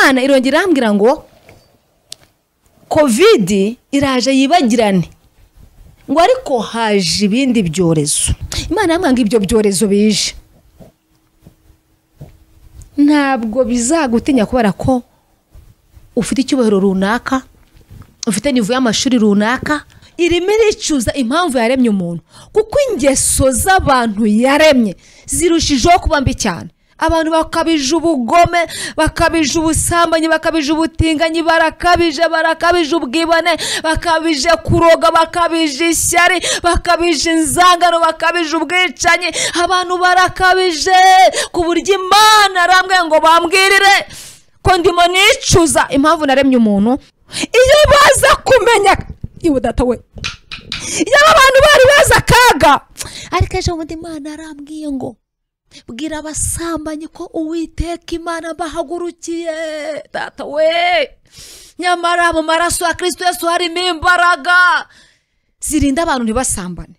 Imana irongera irambwira ngo covid iraje yibagirane ngo ariko haje ibindi byorezo. Imana yamwanga ibyo byorezo bije ntabwo bizagutinya kubera ko ufite icyubahiro runaka, ufite nivo y'amashuri runaka, irimo iricuza impamvu yaremye umuntu, kuko ingeso z'abantu yaremye zirushijeho kuba mbi cyane. Abantu bakabije ubugome, bakabije ubusambanyi, bakabije ubutinganyi, barakabije ubwibone, bakabije kuroga, bakabije ishyari, bakabije inzangano, bakabije ubwicanyi. Abantu barakabije ku buryo Imana arambwiye ngo bambwirire ko ndimo nicuza impamvu naremye umuntu. Iyo baza kumenya iwe data we, iyo abantu bari baza akaga, ariko ejo bundi Imana arambwiye ngo bwira abasambanyi ko Uwiteka Imana bahagurukiye. Data we, nyamara mu maraso ya Kristo Yesu harimo imbaraga zirinda abantu ntibasambane.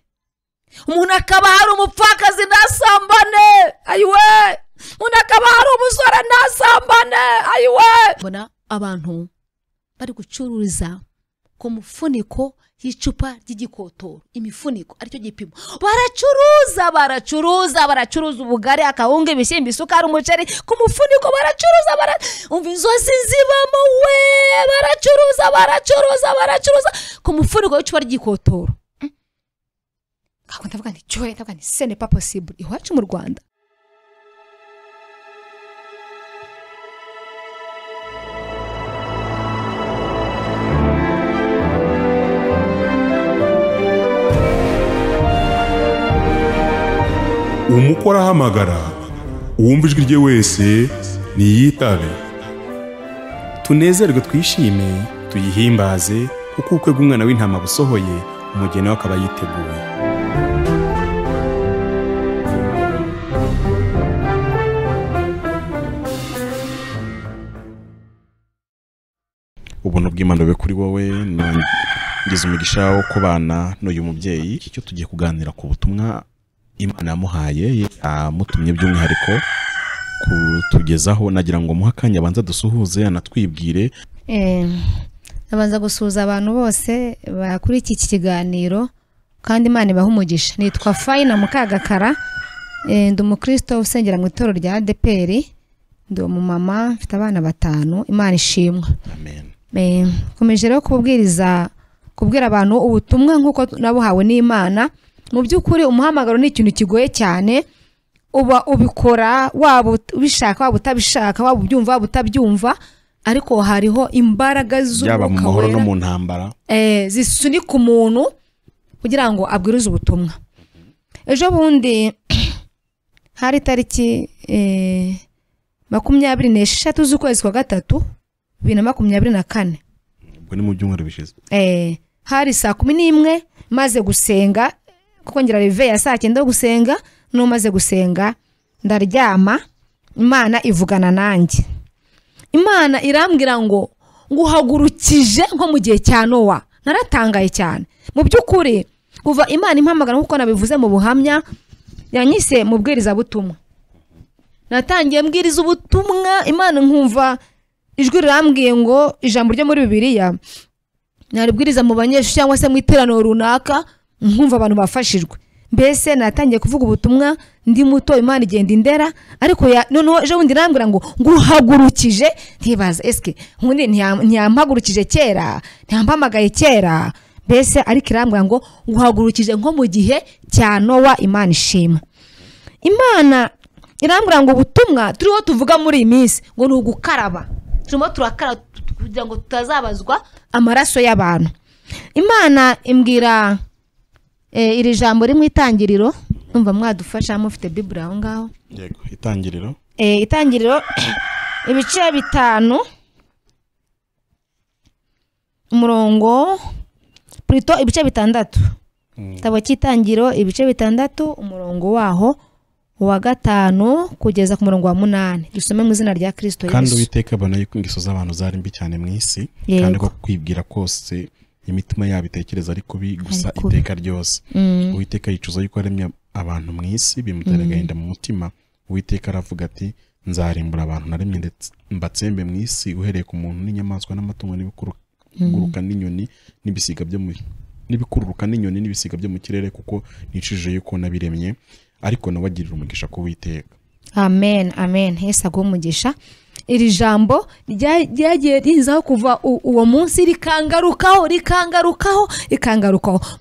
Umuntu akaba hari umupfakazi ntasambane, ayiwe. Umuntu akaba hari umusore ntasambane, ayiwe. Mbona abantu bari gucururiza ku mufuniko y'icupa ry'igikotoro, imifuniko aricyo gipimo. Baracuruza ubugari, akawunga, ibishyimbo, isukari, umuceri ku mufuniko. Baracuruza umva inzozi zibamo we. Baracuruza ku mufuniko w'icupa ry'igikotoro. Kako ndavuga nti cyo, ndavuga nti ce n'est pas possible iwacu mu Rwanda. Umukora ahamagara, uwumva ijwi rye wese niyitabe. Tunezerwe, twishime, tuyihimbaze, kuko ubukwe bw'umwana w'intama busohoye, umugeni we akaba yiteguye. Ubuntu bw'Imana bube kuri wowe, ngize umugisha wo kubana n'uyu mubyeyi. Icyo tugiye kuganira ku butumwa Imana yamuhaye, yamutumye by'umwihariko kutugezaho. Nagira ngo muha akanya abanza dusuhuze, anatwibwire. Abanza gusuhuza abantu bose bakuri iki kiganiro, kandi Imana ibaha umugisha. Nitwa Fayina Mukagakara, ndi umukristo usengera mu itorero rya ADPR, ndi umumama, mfite abana 5. Imana ishimwe. Amen. Komeje rero kubwira abantu ubutumwa nk'uko nabuhawe n'Imana. Mu by'ukuri umuhamagaro ni ikintu kigoye cyane. Uba ubikora waba ubishaka, waba utabishaka, waba ubyumva, waba utabyumva, ariko hariho imbaraga z'umwuka yaba mu mahoro no mu ntambara zisunika umuntu kugira ngo abwirize ubutumwa. Ejo bundi hari tariki 26 z'ukwezi kwa 3 2024. Ubwo ni mu byumweru bishize. Hari saa 11 maze gusenga, kuko ngira rive ya saa 9 gusenga. No maze gusenga ndaryama, Imana ivugana nanjye. Imana irambwira ngo nguhagurukije nko mu gihe cya Nowa. Naratangaye cyane. Mu by'ukuri kuva Imana impamagara nkuko nabivuze mu buhamya, yanyise mubwiriza butumwa. Natangiye mbwiriza ubutumwa, Imana nkumva ijwi rirambwiye ngo ijambo ryo muri Bibiliya naribwiriza mu banyeshuri cyangwa se mu iterano runaka, nkumva abantu bafashijwe. Mbese natangiye kuvuga ubutumwa ndi muto, Imana igenda indera. Ariko noneho ejo bundi irambwira ngo nguhagurukije. Ntibaza eske nkundi ntiyampagurukije kera, ntiyampamagaye kera. Mbese ariko irambwira ngo nguhagurukije nko mu gihe cya Nowa. Imana ishima. Imana irambwira ngo ubutumwa turiho tuvuga muri iyi minsi ngo ni ugukaraba. Turimo turakaraba kugira ngo tutazabazwa amaraso y'abantu. Imana imbwira iri jambo rimwe Itangiriro. Umva mwadufasha mufite Bible aho ngaho. Yego, Itangiriro. Itangiriro ibice 5 umurongo plutôt ibice 6. Tabo cy'Itangiriro ibice 6 umurongo waho wa 5 kugeza ku murongo wa 8. Dusome mu izina rya Kristo Yesu. Kandi Uwiteka abona yuko ingeso z'abantu zari mbi cyane mu isi, kandi ko kwibwira kose imitima yabo itekereza ariko gusa iteka ryose. Uwiteka yicuza yuko aremye abantu mu isi, bimutera agahinda mu mutima. Uwiteka aravuga ati nzarimbura abantu naremye ndetse mbatsembe mu isi uhereye ku muntu n'inyamaswa n'amatungo n'ibikururuka n'inyoni n'ibisiga byo mu n'ibikururuka n'inyoni n'ibisiga byo mu kirere kuko nicishije yuko nabiremye ariko nabagirira umugisha ku Uwiteka. Amen, amen. Hesa umugisha. Iri jambo ryagiye rizaho kuva uwo munsi rikangarukaho.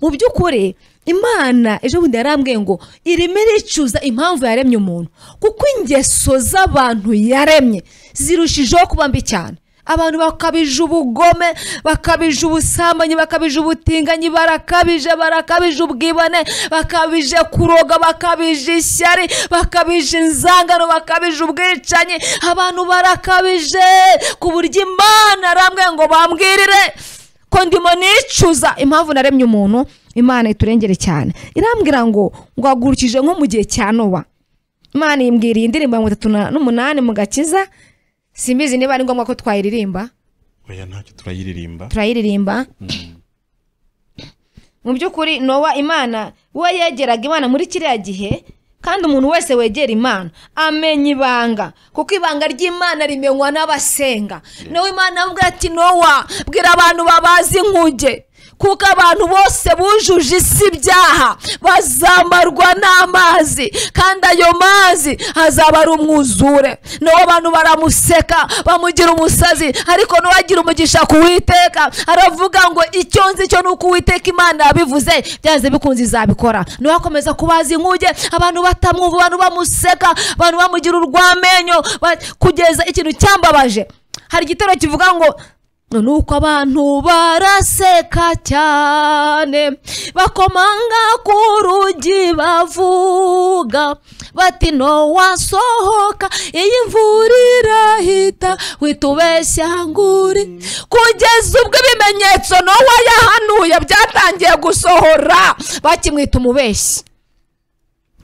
Mu by'ukuri Imana ejo bundi yarambwiye ngo irime ricuza impamvu yaremye umuntu kuko ingeso z'abantu yaremye zirushijeho kuba mbi cyane. Abantu bakabije ubugome, bakabije ubusambanyi, bakabije ubutinganyi, barakabije ubwibane, bakabije kuroga, bakabije ishyari, bakabije inzangano, bakabije ubwicanyi. Abantu barakabije ku buryo Imana arambwiye ngo bambwirire ko ndimo nicuza impamvu naremye umuntu. Imana iturengere cyane. Irambwira ngo agurukije nko mu gihe cya Nowa. Imana imbwiriye indirimbo 38 mu Gakiza. Simbizi niba ari ngombwa ko twayiririmba. Oya ntacyo turayiririmba. Mu by'ukuri Nowa Imana we yegeraga Imana muri kiriya gihe, kandi umuntu wese wegera Imana amenya ibanga, kuko ibanga ry'Imana rimenywa n'abasenga. Nowa Imana amubwira ati Nowa bwira abantu babazi inkuge, kuko abantu bose bujuje isi ibyaha bazamarwa n'amazi, kandi ayo mazi hazaba ari umwuzure. Nowa abantu baramuseka bamugira umusazi, ariko Nowa agira umugisha ku Uwiteka. Aravuga ngo icyo nzi cyo nuko Uwiteka Imana yabivuze byanze bikunze izabikora. Nowa akomeza kubaza inkuge, abantu batamwumva, abantu bamuseka, abantu bamugira urwamenyo, kugeza ikintu cyambabaje. Hari igitero kivuga ngo nuko abantu baraseka cyane, bakomanga ku rugi bavuga bati Nowa sohoka, iyi mvura irahita witubeshya nguri. Kugeza ubwo ibimenyetso Nowa yahanuye byatangiye gusohora bakimwita umubeshyi.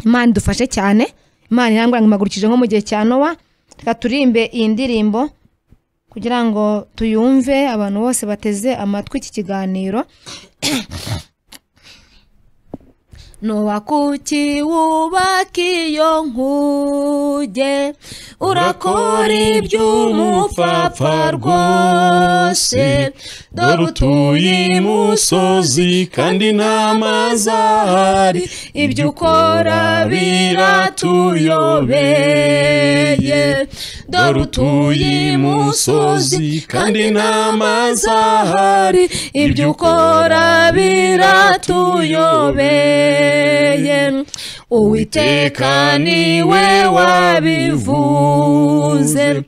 Imana idufashe cyane. Imana irambwira ngo magurukije nko mu gihe cya Nowa. Reka turimbe iyi ndirimbo kugira ngo tuyumve abantu bose bateze amatwi iki kiganiro. Nowa kuki wubaka iyo nkuge, urakora iby'umupfapfa rwose, dore utuye imusozi kandi nta mazi ahari, ibyo ukora biratuyobeye. Dore utuye imusozi kandi nta mazi ahari, ibyo ukora biratuyobeye. Uwiteka niwe wabivuze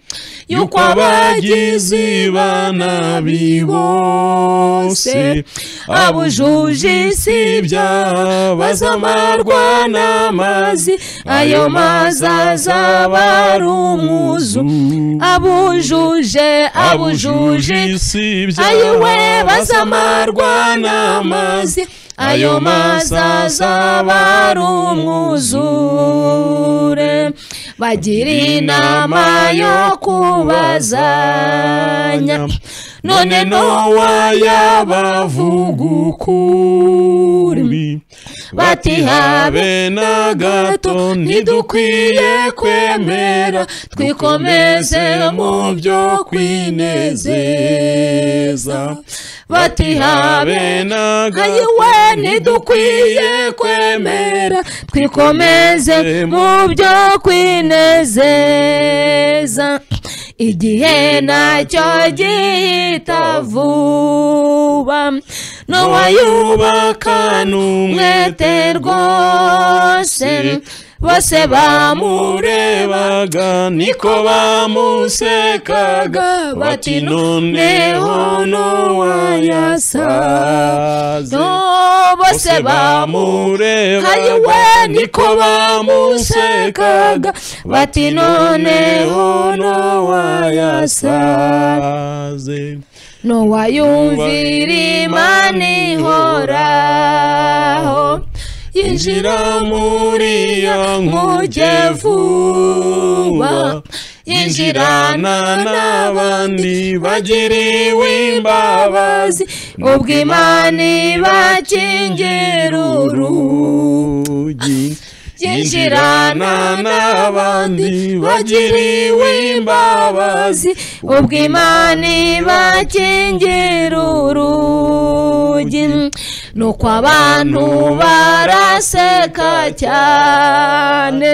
yuko abagizi ba nabi bose abujuje isi ibyaha bazamarwa n'amazi, ayo mazi azaba ari umwuzure. Abujuje isi ibyaha ayiwe bazamarwa n'amazi, ayo mazi azaba ari umwuzure. Bagira inama yo kubazanya, none Nowa yabavuga ukuri bati habe na gato ntidukwiye kwemera, twikomeze mu byo kwinezeza. Bati habe na gato ntidukwiye kwemera, twikomeze mu byo kwinezeza. Igihe nacyo gihita vuba, Nowa yubakana umwete rwose, bose bamurebaga niko bamusekaga bati noneho Nowa yasaze. Bose bamurebaga niko bamusekaga bati noneho Nowa yasaze. Nowa yumvira Imana ihoraho, yinjira muri ya nkuge vuba, yinjirana n'abandi bagiriwe imbabazi, ubwo Imana ibakingira urugi. yinjirana n'abandi bagiriwe imbabazi ubwo Imana ibakingira urugi nuko abantu baraseka cyane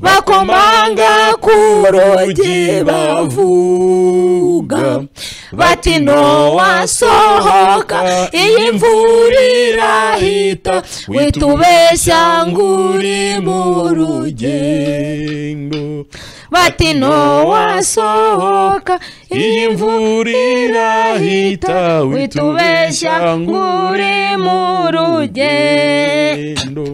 bakomanga ku rugi bavuga bati Nowa sohoka iyi mvura irahita witubeshya ngo uri mu rugendo bati Nowa sohoka iyi mvura irahita witubeshya ngo uri mu rugendo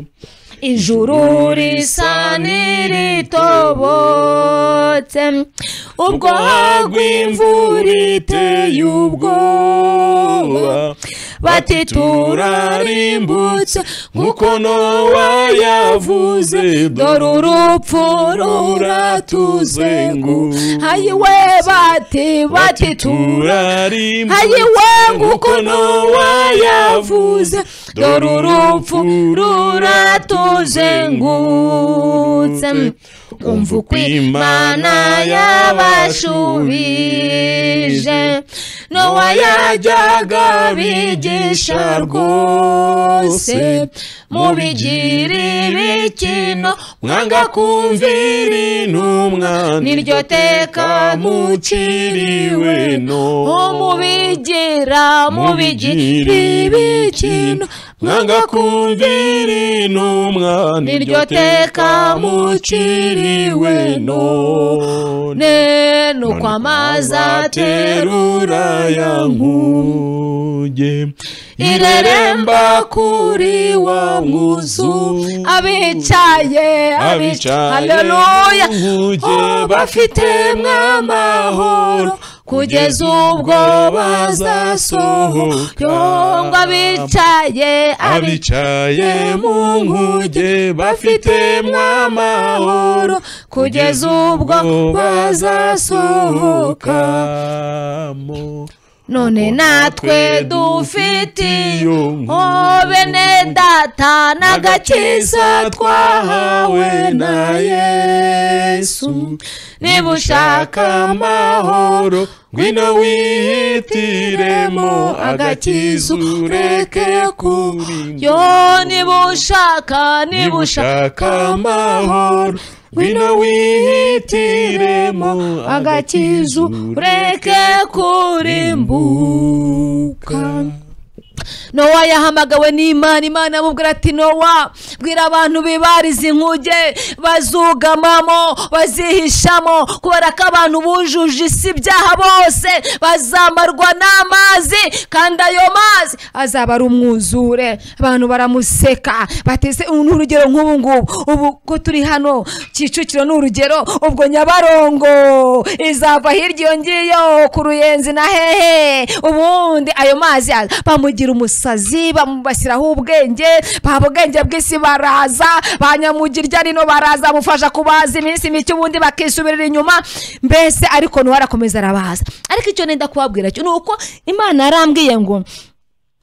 ijuru risa n'iritobotse ubwo hagwa imvura iteye ubwoba bati turarimbutse nk'uko Nowa yavuze dore urupfu ruratuzenguruka hayiwe bati turarimbutse hayiwe nk'uko Nowa yavuze dore urupfu ruratuzengurutse umva uko Imana yabashubije Nowa yajyaga bigisha rwose mubigira ibikino mwanga kumvira intumwa niryo teka muciriwe mubigira ibikino mwanga kumvira intumwa niryo teka muciriwe none nuko amazi aterura ya nkuge ireremba kuri wa mwuzu abicaye haleluya bafite mw'amahoro kugeza ubwo bazasohoka ngo abicaye mu nkuge bafite mw'amahoro kugeza ubwo bazasohokamo none natwe dufitiye bene data n'agakiza twahawe na Yesu niba ushaka amahoro ngwino wihitiremo agakiza ureke yo niba ushaka amahoro ngwino wihitiremo agakiza ureke kurimbuka Nowa yahamagawe n'Imana Imana amubwira ati Nowa bwira abantu bibariza inkuge bazugamamo bazihishamo kubera ko abantu bujuje isi ibyaha bose bazamarwa n'amazi kandi ayo mazi azaba ari umwuzure abantu baramuseka batese urugero nk'ubu ngubu ubu ko turi hano Kicukiro n'urugero ubwo Nyabarongo izava hirya ngiyo ku Ruyenzi na hehe ubundi ayo mazi bamugira umusazi bamubashyiraho ubwenge babwenge bw'isi baraza banyamugirya rino baraza mufasha kubaza iminsi mike ubundi bakisubirira inyuma mbese ariko nuwarakomeza arabaza ariko icyo nenda kubabwira cyo nuko Imana yarambwiye ngo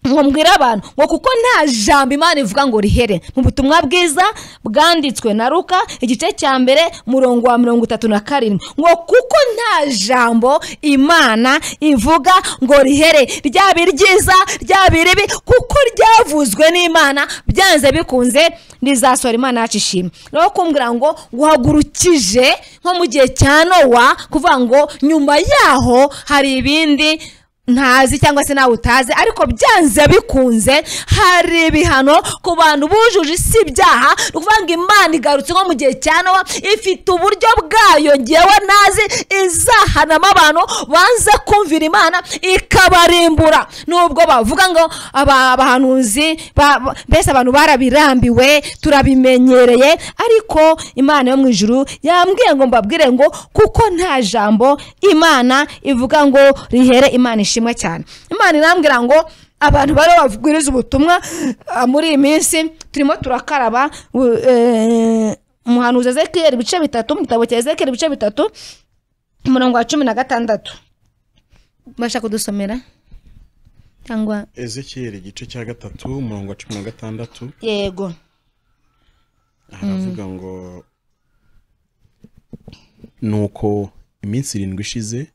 mbwira abantu ngo kuko nta jambo Imana ivuga ngo rihere mu butumwa bwiza bwanditswe na Luka igice cya mbere murongo wa 37 ngo kuko nta jambo Imana ivuga ngo rihere ryaba ryiza ryaba ribi kuko ryavuzwe n'Imana byanze bikunze rizasora Imana yacishimye no kumbwira ngo guhagurukije nko mu gihe cya Nowa kuvuga ngo nyuma yaho hari ibindi ntazi cyangwa se nawe utazi ariko byanze bikunze hari ibihano ku bantu bujuje isi ibyaha ukuvanga Imana igarutse nko mu gihe cya Nowa ifite uburyo bwayo ngewe nazi izahanamo abantu banze kumvira Imana ikabarimbura nubwo bavuga ngo abahanuzi mbese abantu barabirambiwe turabimenyereye ariko Imana yo mu ijuru yambwiye ngo mbabwire ngo kuko nta jambo Imana ivuga ngo rihere Imana ishimwe cyane Imana irambwira ngo abantu bari bavugiriza ubutumwa muri iyi minsi turimo turakaraba umuhanuzi Ezekiel ibice 3 mu gitabo cya Ezekiel ibice 3 umurongo wa 16 basha kudusomera cyangwa Ezekiel igice cya 3 umurongo wa 16 yego aravuga ngo nuko iminsi 7 ishize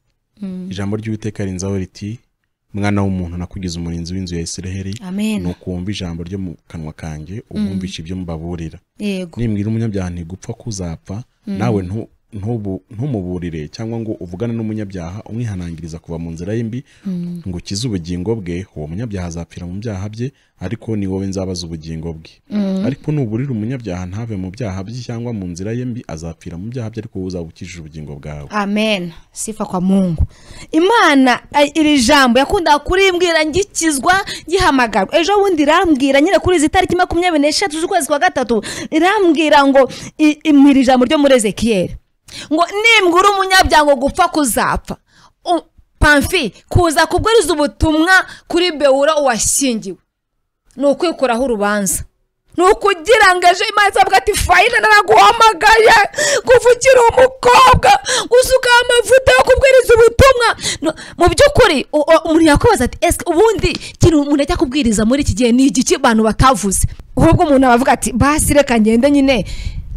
ijambo ry'Uwiteka rinzaho riti mwana w'umuntu nakugize umurinzi w'inzu ya Isiraheli nuko wumva ijambo ryo mu kanwa kanjye ubumvisha ibyo mubaburira nimbwira umunyabyaha ntigupfa kuzapfa nawe ntumuburire cyangwa ngo uvugane n'umunyabyaha umwihanangiriza kuva mu nzira y'imbi ngo ukize ubugingo bwe uwo munyabyaha azapfira mu byaha bye ariko ni wowe nzabaza ubugingo bwe ariko nuburira umunyabyaha ntave mu byaha bye cyangwa mu nzira y'imbi azapfira mu byaha bye ariko wowe uzabukijije ubugingo bwawe. Amen. Sifa kwa Mungu. Imana iri jambo yakunda kurimbwira ngikizwa gihamagarwa. Ejo bundi irambwira nyine kuri izi tariki 23 z'ukwezi kwa gatatu irambwira ngo imiri jambo ryo muri Ezekiel ngo nimbwira umunyabyango gupfa kuzapfa Pamfi kuza kubwiriza ubutumwa kuri Bewura uwashyingiwe nukwikuraho urubanza nukugira ngo ejo Imana izavuga ati fayina naraguhamagaye kuvukira umukobwa gusuka amavuta yo kubwiriza ubutumwa mu by'ukuri umuntu yakubaza ati ese ubundi kintu umuntu ajya kubwiriza muri iki gihe ni igiki abantu batavuze ahubwo umuntu abavuga ati basi reka ngende nyine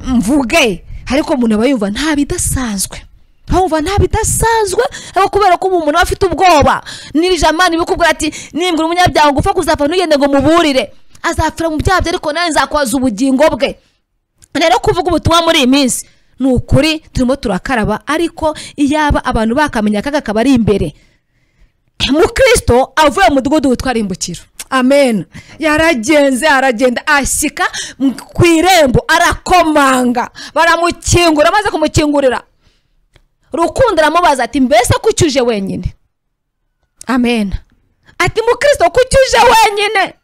mvuge ariko umuntu aba yumva nta bidasanzwe ariko kubera ko umuntu afite ubwoba nirijamani bikubwira ati nimbwira umunyabyaha gupfa kuzapfa ntugende ngo muburire azapfira mu byaha bye ariko nawe nzakwaza ubugingo bwe. Rero kuvuga ubutumwa muri iyi minsi ni ukuri turimo turakaraba ariko iyaba abantu bakamenya akaga kabari imbere. Mukristo avuye mu mudugudu witwa Rimbukiro. Amen. Aragenda ashyika ku irembo arakomanga baramukingura maze kumukingurira Rukundo aramubaza ati mbese kucyuje wenyine? Amen. Ati Mukristo kucyuje wenyine?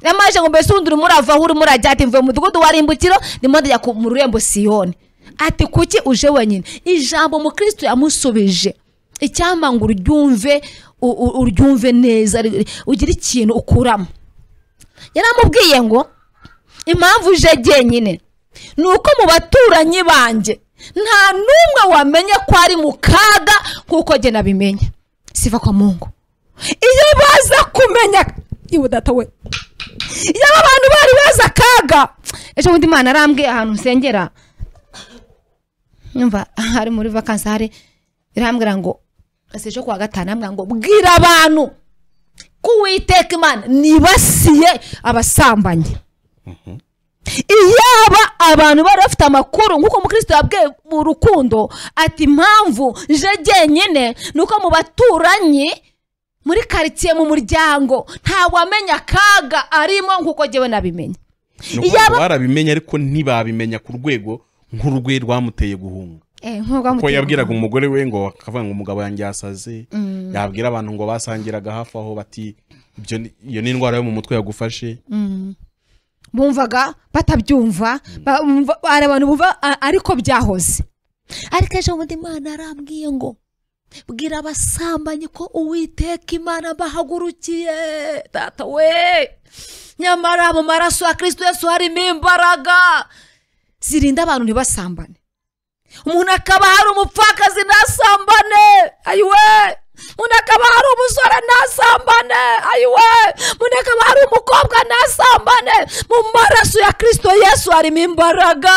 Yamaje ngo mbese undi urumurava aho urumurajya ati mvuye mu mudugudu wa Rimbukiro ndimo ndajya mu rurembo Siyoni. Ati kuki uje wenyine? Ijambo Mukristo yamusubije icyamba ngo uryumve neza ugira ikintu ukuramo. Yaramubwiye ngo impamvu uje jyenyine nuko mu baturanyi banje nta numwe wamenye ko ari mu kaga kuko jye nabimenye. Sifa kwa Mungu. Iyo baza kumenya iwe data we iyo abantu bari baza kaga ejo bundi Imana arambwiye ahantu nsengera nyumva hari muri vacances hari irambwira ngo asejo kwa gatanu ambwira ngo bwira abantu ko Uwiteka Imana nibasiye abasambanye. Iyaba abantu bari bafite amakuru nkuko Mukristo yabwiye mu Rukundo ati impamvu je jyenyine nuko mu baturanyi muri quartier mu muryango nta wamenya kaga arimo nkuko jyewe nabimenye. Iyaba barabimenya ariko ntibabimenya ku rwego nk'urugwe rwamuteye guhunga. Ko yabwiraga umugore we ngo akavuga ngo umugabo yanjye yasaze yabwira abantu ngo basangiraga hafi aho bati iyo ni indwara yo mu mutwe yagufashe. Bumvaga batabyumva ari abantu bumva ariko byahoze. Ariko ejo bundi Imana arambwiye ngo bwira abasambanyi ko Uwiteka Imana bahagurukiye. Data we nyamara mu maraso ya Kristo Yesu harimo imbaraga zirinda abantu ntibasambane. Umuntu akaba hari umupfakazi nasambane ayiwe, umuntu akaba hari umusore nasambane ayiwe, umuntu akaba hari umukobwa nasambane. Mu maraso ya Kristo Yesu harimo imbaraga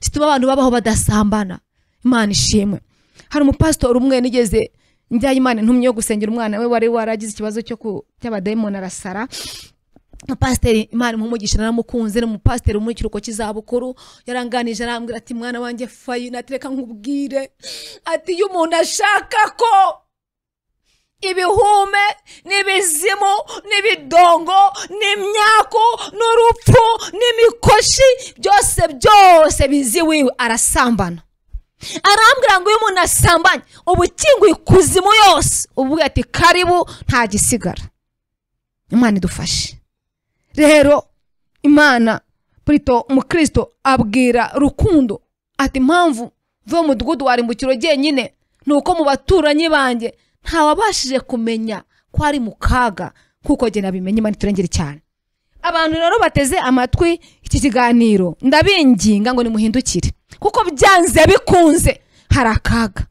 zituma abantu babaho badasambana. Imana ishimwe. Hari umupastor umwe nigeze njyaye Imana ntumye yo gusengera umwana we wari waragize ikibazo cy'abadayimoni arasara. Pasiteri Imana mumugisha naramukunze no mupasiteri muri kiruko kizabukuru yaranganije arambwira ati mwana wanjye Fayina tereka nkubwire ati iyo umuntu ashaka ko ibihume n'ibizimu n'ibidongo n'imyako n'urupfu n'imikoshi byose biziwiwe arasambana. Arambwira ngo iyo umuntu asambanye ubukinguye kuzimu yose uvuga ati karibu nta gisigara. Imana idufashe. Rero Imana Prito Mukristo abwira Rukundo ati impamvu vuba mu mudugudu wa Rimbukiro jyenyine nuko mu baturanyi banje nta wabashije kumenya ko ari mu kaga kuko jye nabimenye. Imana turengere cyane. Abantu rero bateze amatwi iki kiganiro ndabinginga ngo nimuhindukire kuko byanze bikunze hari akaga.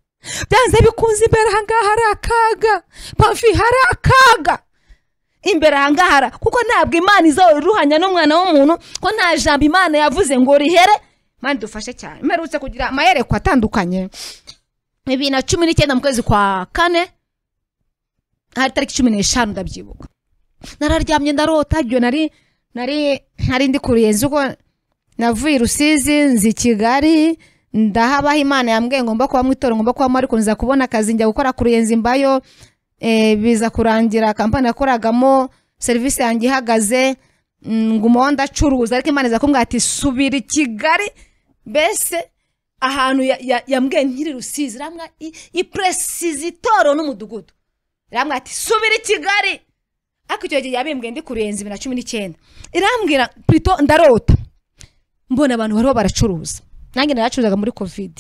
Byanze bikunze imbere hangaha hari akaga. Pamfi hari akaga. imbere ahangahara kuko ntabwo Imana izawe ruhanya n'umwana w'umuntu ko nta jambo Imana yavuze ngo rihere. Imana dufashe cyane. Mperutse kugira amayerekwa atandukanye 2019 mu kwezi kwa kane hari tariki 15 ndabyibuka. Nararyamye ndarota ibyo nari ndi kuruyenzi uko navuye Rusizi nzi Kigali ndahabaho. Imana yambwiye ngomba kuba mwitoro ngomba kuba ariko nza kubona akazi njya gukora kuruyenzi mbayo biza kurangira kampani yakoragamo service yanjye ihagaze ngumo ndacuruza ariko Imana iza kumbwira ati subira Kigali mbese ahantu yambwiye nkiri Rusizi ramwa ipresizitoro n'umudugudu ramwa ati subira Kigali. Ariko icyo gihe yabimbwiye ndi kuruyenzi 2019 irambwira plutôt ndarota mbona abantu bariho baracuruza. Nange naracuruzaga muri covid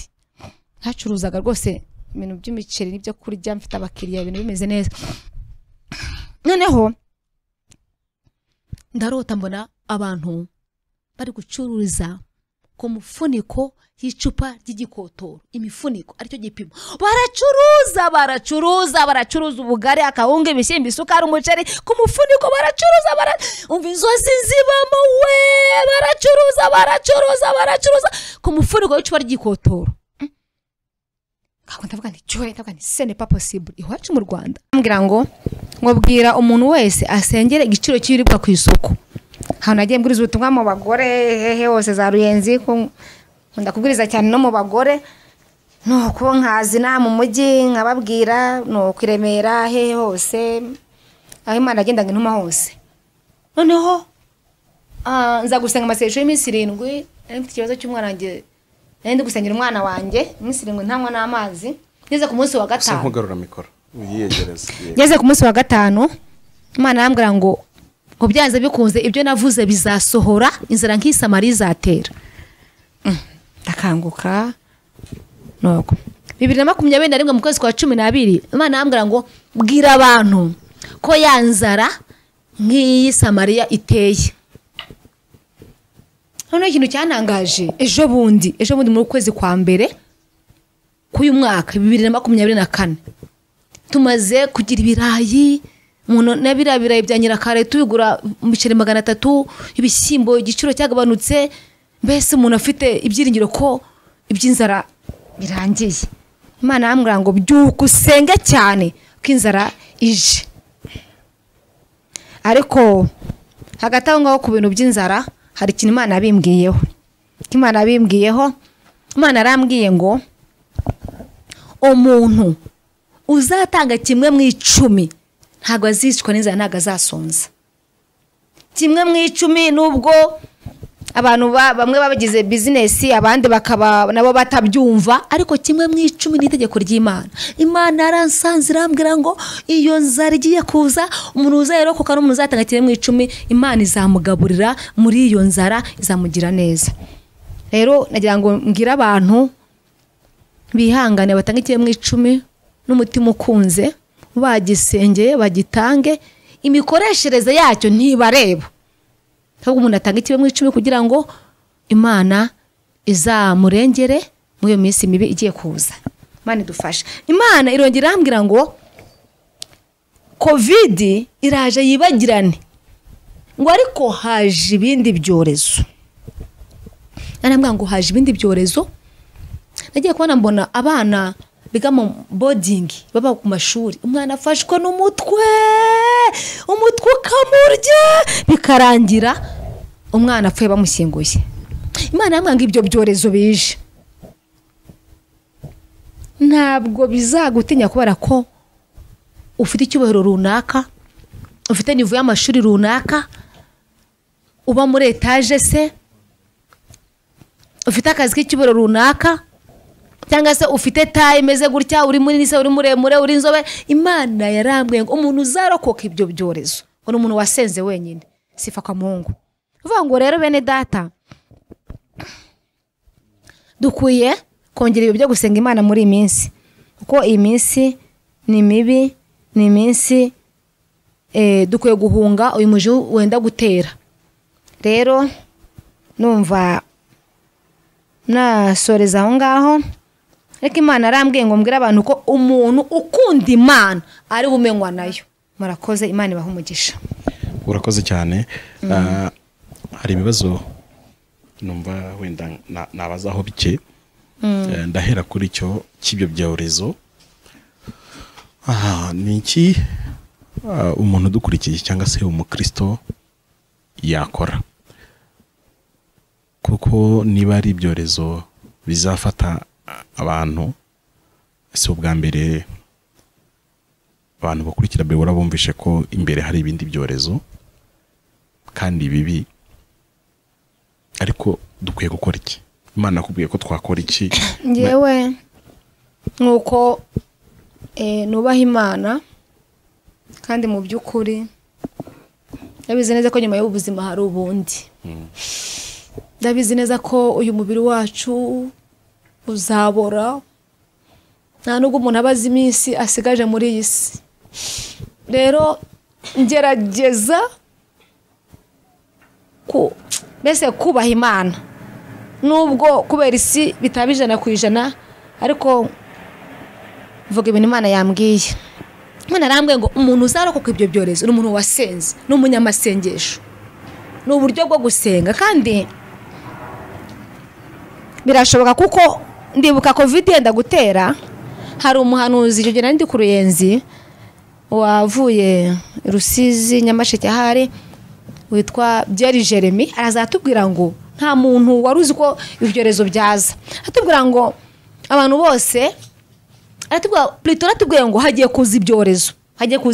hacuruzaga rwose ibintu by'imiceri n'ibyo kurya mfite abakiriya ibintu bimeze neza. Noneho ndarota mbona abantu bari gucururiza ku mufuniko y'icupa ry'igikotoro imifuniko aricyo gipimo baracuruza ubugari akawunga ibishyimbo isukari umuceri ku mufuniko baracuruza umva inzozi zibamo we baracuruza ku mufuniko w'icupa ry'igikotoro. Ndavuga nti ce n'est pas possible iwacu mu Rwanda. Ambwira ngo bwira umuntu wese asengere igiciro cy'ibiribwa ku isoko. Hano nagiye mbwiriza ubutumwa mu bagore hehe hose za Ruyenzi ko ndakubwiriza cyane no mu bagore nuko nkazina mu mujyi nkababwira no kwiremera hehe hose aho Imana agendaga intuma hose. Noneho nza gusenga amasezerano y'iminsi 7 mfite ikibazo cy'umwana wanjye ndi gusengera umwana wanjye iminsi 7 ntanywa n'amazi. Ngeze ku munsi wa 5 nkugarura mikoro uyiyegereza. Ngeze ku munsi wa 5 Imana yambwira ngo byanze bikunze ibyo navuze bizasohora inzara nk'isamari izatera. Ndakanguka nuko 2021 mu kwezi kwa 12 Imana yambwira ngo bwira abantu ko yanzara nk'iyi Samariya iteye. None ikintu cyanangaje ejo bundi mu kwezi kwa mbere k'uyu mwaka 2024 tumaze kugira ibirayi umuntu nabirabirayi bya Nyirakare tubigura mu biceri 300 ibishyimbo igiciro cyagabanutse mbese umuntu afite ibyiringiro ko iby'inzara birangiye. Imana yambwira ngo byuka usenge cyane ko inzara ije. Ariko hagati aho ngaho ku bintu by'inzara hari ikintu Imana yabimbwiyeho. Imana arambwiye ngo umuntu uzatanga kimwe mu 10 ntago azicwa n'inzara ntago azasonza. Kimwe mu 10 nubwo abantu bamwe babagize business abandi bakaba nabo batabyumva ariko kimwe mu 10 n'itegeko ry'Imana. Imana aransanze irambwira ngo iyo nzara igiye kuza umuntu uzayerokoka n'umuntu uzatanga kimwe mu 10 Imana izamugaburira muri iyo nzara izamugira neza. Rero nagira ngo mbwira abantu bihangane batanga kimwe mu 10 n'umutima ukunze bagisengeye bagitange imikoreshereze yacyo ntibareba. Ahubwo umuntu atanga kimwe mu 10 kugira ngo Imana izamurengere mu iyo minsi mibi igiye kuza. Imana idufashe. Imana irongera irambwira ngo covid iraje yibagirane ngo ariko haje ibindi byorezo. Arambwira ngo haje ibindi byorezo. Nagiye kubona mbona abana biga mu boarding baba ku mashuri umwana afashwe n'umutwe ukamurya bikarangira umwana apfuye bamushyinguye. Imana yamwanga ibyo byorezo bije ntabwo bizagutinya kubera ko ufite icyubahiro runaka ufite nivo y'amashuri runaka uba muri etage se ufite akazi k'icyubahiro runaka cyangwa se ufite taye imeze gutya uri muri nise uri muremure uri inzobe. Imana yarambwiye ngo umuntu uzarokoka ibyo byorezo ngo umuntu wasenze wenyine sifa kwa Mungu. Uvuga ngo rero bene data dukwiye kongera ibyo gusenga Imana muri iyi minsi kuko iyi minsi ni mibi ni iminsi dukwiye guhunga uyu muji wenda gutera. Rero numva nasoreza aho ngaho ariko Imana arambwiye ngo mbwira abantu ko umuntu ukunda Imana ari bumenywa nayo. murakoze, Imana ibahe umugisha. urakoze cyane. Hari ibibazo numva wenda nabazaho bike. Ndahera kuri cy'ibyo byorezo. Ni iki umuntu udukurikiye cyangwa se umukristo yakora? Kuko niba ari ibyorezo bizafata abantu, si ubwa mbere abantu bakurikira Bewura bumvishe ko imbere hari ibindi byorezo kandi bibi, ariko dukwiye gukora iki? Imana nakubwiye ko twakora iki? Ngewe nuko nubaha Imana, kandi mu by'ukuri ndabizi neza ko nyuma y'ubuzima hari ubundi. Ndabizi neza ko uyu mubiri wacu uzabora, nta nubwo umuntu abaza iminsi asigaje muri iyi si. Rero ngerageza mbese kubaha Imana, nubwo kubera isi bitaba 100%, ariko mvuga ibintu Imana yambwiye. Imana arambwiye ngo umuntu uzarokoka ibyo byorezo ni umuntu wasenze, ni umunyamasengesho, ni uburyo bwo gusenga. Kandi birashoboka kuko ndibuka covid yenda gutera, hari umuhanuzi icyo gihe nari ndi ku Ruyenzi wavuye Rusizi Nyamasheke ahari, witwa Byeri Jeremy, arazatubwira ngo nta muntu waruzi ko ibyorezo byaza. Atubwira ngo abantu bose, aratubwira ngo hagiye kuza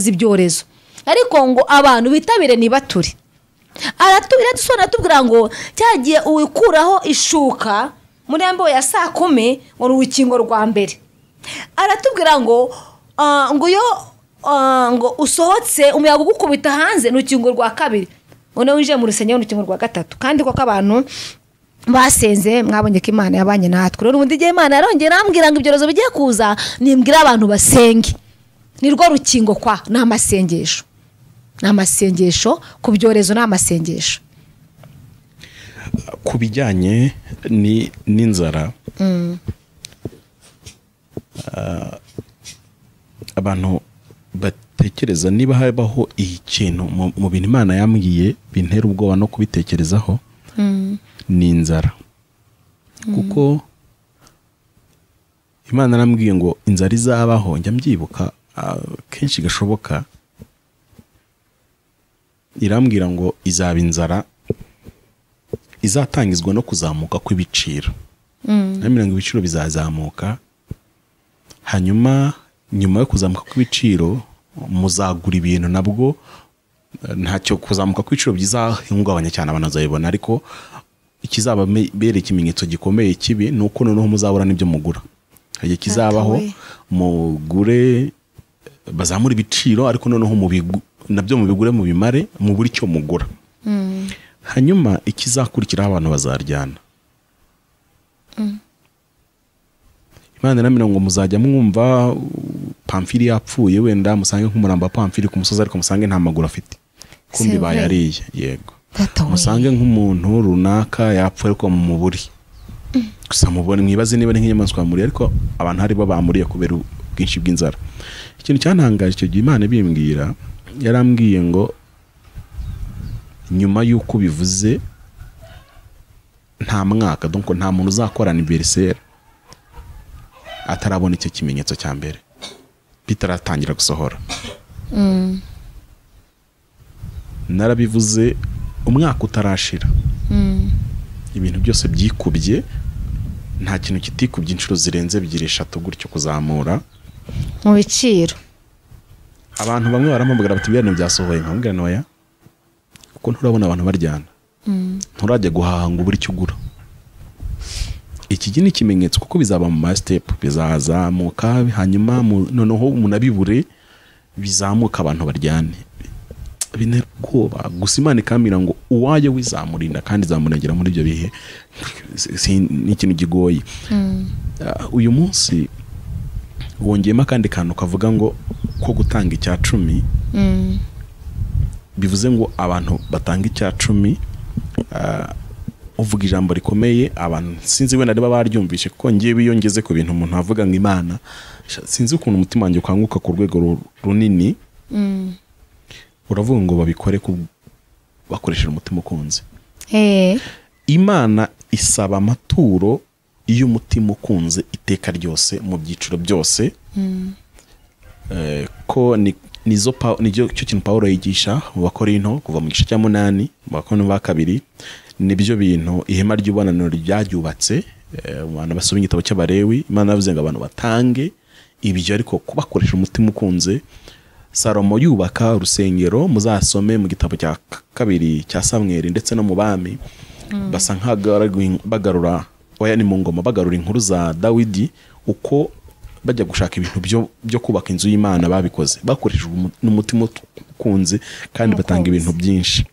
ibyorezo, ariko ngo abantu bitabire nibature. Aratubwira ngo cyagiye uwikuraho ishuka muri ambo ya 10:00 ngo urukingo rwa mbere. Aratubwira ngo ngo usohotse umuyaga ugukubita hanze n'urukingo rwa kabiri, none winjiye mu rusengero n'urukingo rwa gatatu. Kandi koko abantu basenze mwabonye ko Imana yabanye natwe. Rero ubundi igihe Imana yarongera ambwira ngo ibyorezo bigiye kuza, nimbwira abantu basenge. Nirwo rukingo ni amasengesho. Ni amasengesho ku byorezo, ni amasengesho. Ku bijyanye n'inzara, abantu batekereza niba habaho ikintu mu bintu Imana yambwiye bintera ubwoba no kubitekerezaho, ni inzara. Kuko Imana yarambwiye ngo inzara izabaho, njya mbyibuka kenshi gashoboka, irambwira ngo izaba inzara izatangizwa no kuzamuka kw'ibiciro. Namira ngo ibiciro bizazamuka, hanyuma nyuma yo kuzamuka kw'ibiciro muzagura ibintu nabwo ntacyo kuzamuka kw'ibiciro bizahungabanya cyane, abantu bazabibona. Ariko ikizaba bere ikimenyetso gikomeye kibi nuko noneho muzabura n'ibyo mugura. Hagiye kizabaho mugure bazamura ibiciro, ariko noneho nabyo mubigure mu bimare mu buri cyo mugura. Hanyuma ikizakurikiraho abantu bazaryana. Imana iramira ngo muzajya mwumva Pamfili yapfuye, wenda musange nk'umuramba wa Pamfili ku musozi, ariko musange nta maguru afite, kumbi bayariye. Yego, musange nk'umuntu runaka yapfuye ariko mu muburi gusa mubone, mwibaze niba ari nk'inyamaswa muri, ariko abantu hari bo bamuriye kubera ubwinshi bw'inzara. Ikintu cyantangaje icyo gihe Imana bimbwira, yarambwiye ngo nyuma y'uko bivuze nta mwaka, donc nta muntu uzakorana anniversaire atarabona icyo kimenyetso cya mbere bitaratangira gusohora. Narabivuze umwaka utarashira, ibintu byose byikubye, nta kintu kitikubye inshuro zirenze 2-3 gutyo kuzamura mu biciro. Abantu bamwe baramubwira bati ibintu byasohoye, nkambwira noya, kuko nturabona abantu baryana, nturajya guhaha ngo buri cyo ugura. Iki ni ikimenyetso kuko bizaba mu ma step, bizazamuka, hanyuma noneho munabibure bizamuka abantu baryane. Bintera ubwoba. Gusa Imana ikamira ngo uwaye wizamurinda kandi zamunagera muri ibyo bihe, ni ikintu gigoye. Uyu munsi wongeyemo kandi kantu kavuga ngo ko gutanga icya 10, bivuze ngo abantu batanga icya 10, uvuga ijambo rikomeye. Abantu sinzi wenda riba baryumvishe, kuko ngiye biyongeze ku bintu umuntu avuga ngo Imana, sinzi ukuntu umutima wanjye ukanguka ku rwego runini. uravuga ngo babikore bakoresheje umutima ukunze. Imana isaba amaturo iyo umutima ukunze iteka ryose mu byiciro byose. Ko nizo cyo kintu Pawulo yigisha mu Bakorinto kuva mu gice cya 8 mu Bakorinto ba 2, nibyo bintu ihema ry'ubonaniro ryaryubatse. Abantu basoma igitabo cy'Abalewi, Imana yavuze ngo abantu batange ibyo, ariko kubakoresha umutima ukunze. Salomo yubaka urusengero, muzasome mu gitabo cya 2 cya Samweli ndetse no mu Bami, basa bagarura ni mu ngoma bagarura inkuru za Dawidi uko bajya gushaka ibintu byo kubaka inzu y'Imana babikoze bakoresheje n'umutima ukunze kandi batanga ibintu byinshi.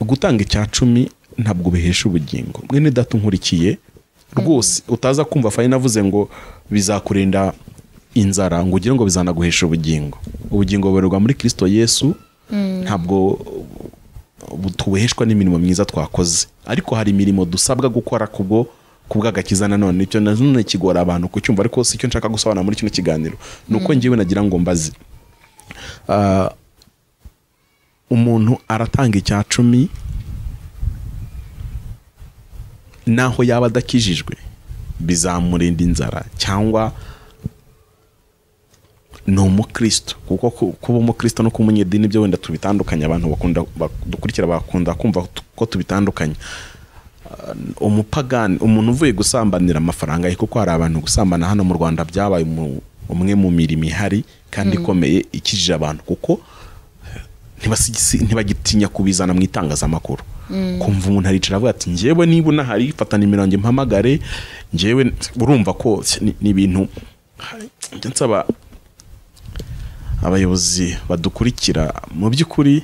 Gutanga icya 10 ntabwo bihesha ubugingo. Mwene data unkurikiye rwose utaza kumva Fayina avuze ngo bizakurinda inzara ngo ugire ngo bizanaguhesha ubugingo. Ubugingo buberwa muri Kristo Yesu, ntabwo butuweheshwa n'imirimo myiza twakoze, ariko hari imirimo dusabwa gukora kubw'agakiza. Nanone icyo nanone kigora abantu kucyumva, ariko si cyo nshaka gusobanura muri kino kiganiro. Nuko ngiwe nagira ngo mbaze, umuntu aratanga icya 10 naho yaba adakijijwe bizamurinda inzara, cyangwa ni umukristo? Kuko kuba umukristo no kumunyedini byo wenda tubitandukanye. Abantu dukurikira bakunda kumva ko tubitandukanye. Umupagani, umuntu uvuye gusambanira amafaranga, kuko hari abantu gusambana hano mu Rwanda byabaye umwe mu mirimo ihari kandi ikomeye ikijije abantu, kuko ntibagitinya kubizana mu itangazamakuru. Kumva umuntu aricara avuga ati njyewe niba unahari fata nimero yanjye mpamagare njyewe. Urumva ko ni ibintu nsaba abayobozi badukurikira mu by'ukuri,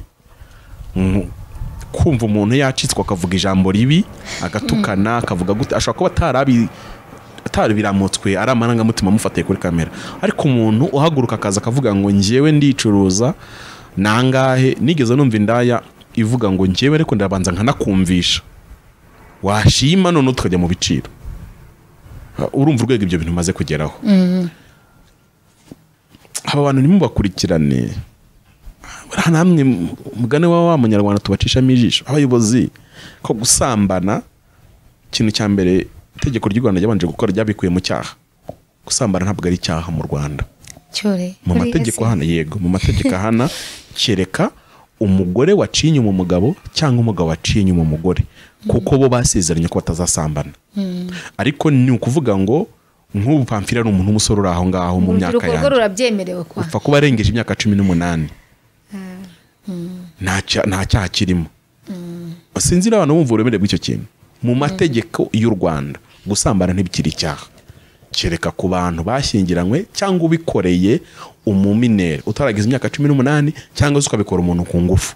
kumva umuntu yacitswe akavuga ijambo ribi agatukana akavuga gute, ashobora kuba atarabiramutswe ari amarangamutima amufatiye kuri kamera, ariko umuntu uhaguruka akaza akavuga ngo njyewe ndicuruza nangahe. Nigeze numva indaya ivuga ngo njyewe ariko ndabanza nkanakumvisha, washima none tukajya mu biciro. Urumva urwego ibyo bintu maze kugeraho. Aba bantu nimubakurikirane, namwe mugane wa munyarwanda tubacishamo ijisho. Abayobozi ko gusambana, ikintu cya mbere itegeko ry'u Rwanda ryabanje gukora ryabikuye mu cyaha. Gusambana ntabwo ari icyaha mu Rwanda. Mu mategeko hana, yego mu mategeko hana, kereka umugore waciye inyuma umugabo cyangwa umugabo waciye inyuma umugore, kuko bo basezeranye ko batazasambana. Ariko ni ukuvuga ngo nk'ubu Pamfila ari umuntu w'umusore uri aho ngaho mu myaka yanjye, upfa kuba arengeje imyaka 18, nta cyaha kirimo. Sinzira abantu bumva uburemere bw'icyo kintu. Mu mategeko y'u Rwanda gusambana ntibikiri icyaha, kereka ku bantu bashyingiranywe cyangwa ubikoreye umuminere utaragize imyaka 18, cyangwa se ukabikora umuntu ku ngufu.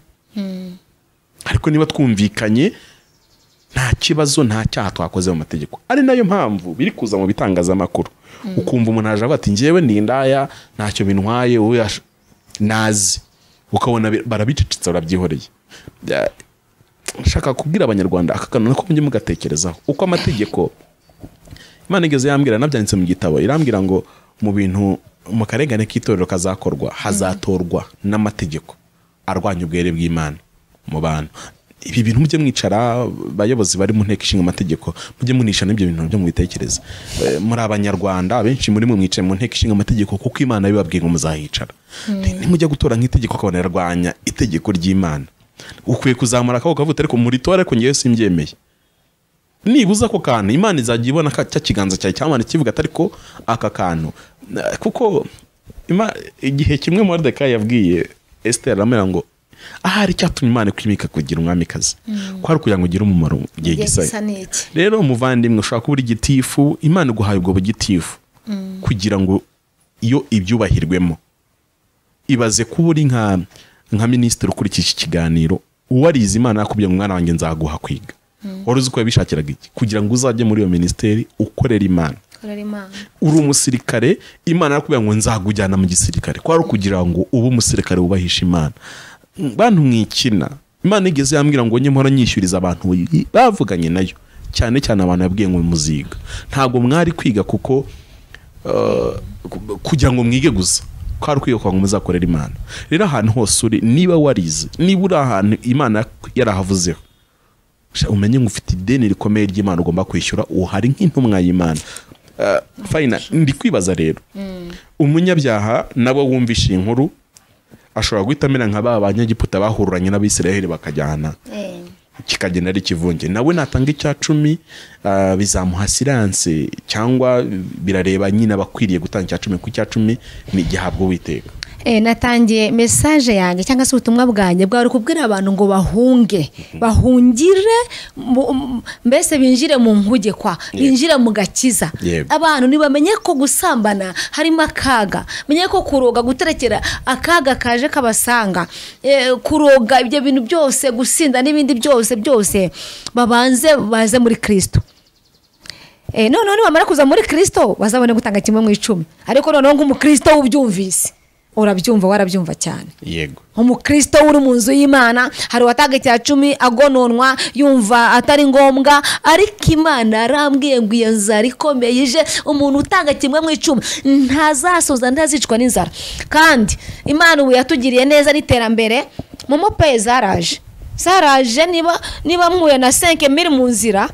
Ariko niba twumvikanye nta kibazo, nta cyaha twakoze mu mategeko. Ari nayo mpamvu biri kuza mu bitangazamakuru, ukumva umuntu aje ati njyewe ni indaya ntacyo bintwaye, wowe nazi, ukabona barabicicitse barabyihoreye. Nshaka kubwira abanyarwanda akakanona ko mujye mugatekerezaho uko amategeko Imana igeze yambwira, nabyanditse mu gitabo, irambwira ngo mu bintu mu karengane k'itorero kazakorwa hazatorwa n'amategeko arwanya ubwere bw'Imana mu bantu. Ibi bintu mujye mwicara, bayobozi bari mu nteko ishinga amategeko, mujye munisha n'ibyo bintu byo mubitekereza. Muri abanyarwanda abenshi muri mwe mwicaye mu nteko ishinga amategeko kuko Imana bibabwiye ngo muzahicara. Nimujya gutora nk'itegeko ukabona yarwanya itegeko ry'Imana, ukwiye kuzamura akaboko kavuga ariko muri tora, ariko ngiye simbyemeye. Nibuza ko kantu Imana izajya ibona cya kiganza cyawe cyamana kivuga atari ko aka kantu, kuko igihe kimwe Moridekayi yabwiye Esther aramera ngo ahari cyatumye Imana kwimika kugira umwamikazi, ko ari kugira ngo ugire umumaro gihe gisaye. Rero umuvandimwe ushaka kuba igitifu, Imana iguhaye ubwo bugitifu kugira ngo iyo ibyubahirwemo. Ibaze kuba uri nka minisitiri ukurikije iki kiganiro, uwarize Imana yakubwiye ngo mwana wanjye nzaguha kwiga, wari uzi ko yabishakiraga iki? Kugira ngo uzajye muri iyo minisiteri ukorera Imana. Uri umusirikare, Imana yakubwiye ngo nzagujyana mu gisirikare, ko ari kugira ngo ube umusirikare wubahisha Imana. Bantu mwikina, Imana igeze yambwira ngo njye mpora nyishyuriza abantu bavuganye nayo, cyane cyane abantu yabwiye ngo muziga. Ntabwo mwari kwiga kuko kugira ngo mwige gusa, ko ari ukwiyoka ngo muzakorera Imana. Rero ahantu hose uri, niba warize, niba uri ahantu Imana yarahavuzeho, umenye ngo ufite ideni rikomeye ry'Imana ugomba kwishyura, uhari nk'intumwa y'Imana. Fayina, ndi kwibaza rero, umunyabyaha nabo wumvishe inkuru ashobora guhita amera nka ba banyagiputa bahururanye n'Abisiraheli bakajyana kikagenda ari kivunge, nawe natanga icya 10 bizamuha silence cyangwa birareba nyine abakwiriye gutanga icya 10 ku cya 10 ni gihabwa Uwiteka. Natangiye message yanjye cyangwa se ubutumwa bwanjye bwari kubwira abantu ngo bahunge, bahungire, mbese binjire mu nkuge kwa, binjire mu gakiza. Abantu nibamenye ko gusambana harimo akaga, menye ko kuroga guterekera akaga kaje kabasanga, kuroga ibyo bintu byose, gusinda n'ibindi byose babanze baze muri Kristo. None bamara kuza muri Kristo bazabone gutanga kimwe mu 10, ariko noneho nk'umukristo ubyumvise urabyumva, warabyumva cyane. Yego, umukristo uri mu nzu y'Imana hari wataga cya 10 agononwa yumva atari ngombwa, ariko Imana arambwiye ngo iyo nzara ikomeye ije, umuntu utanga kimwe mu 10 ntazasoza, ntazicwa n'inzara. Kandi Imana ubu yatugiriye neza n'iterambere, mu mope zaraje niba mpuye na 5000 mu nzira,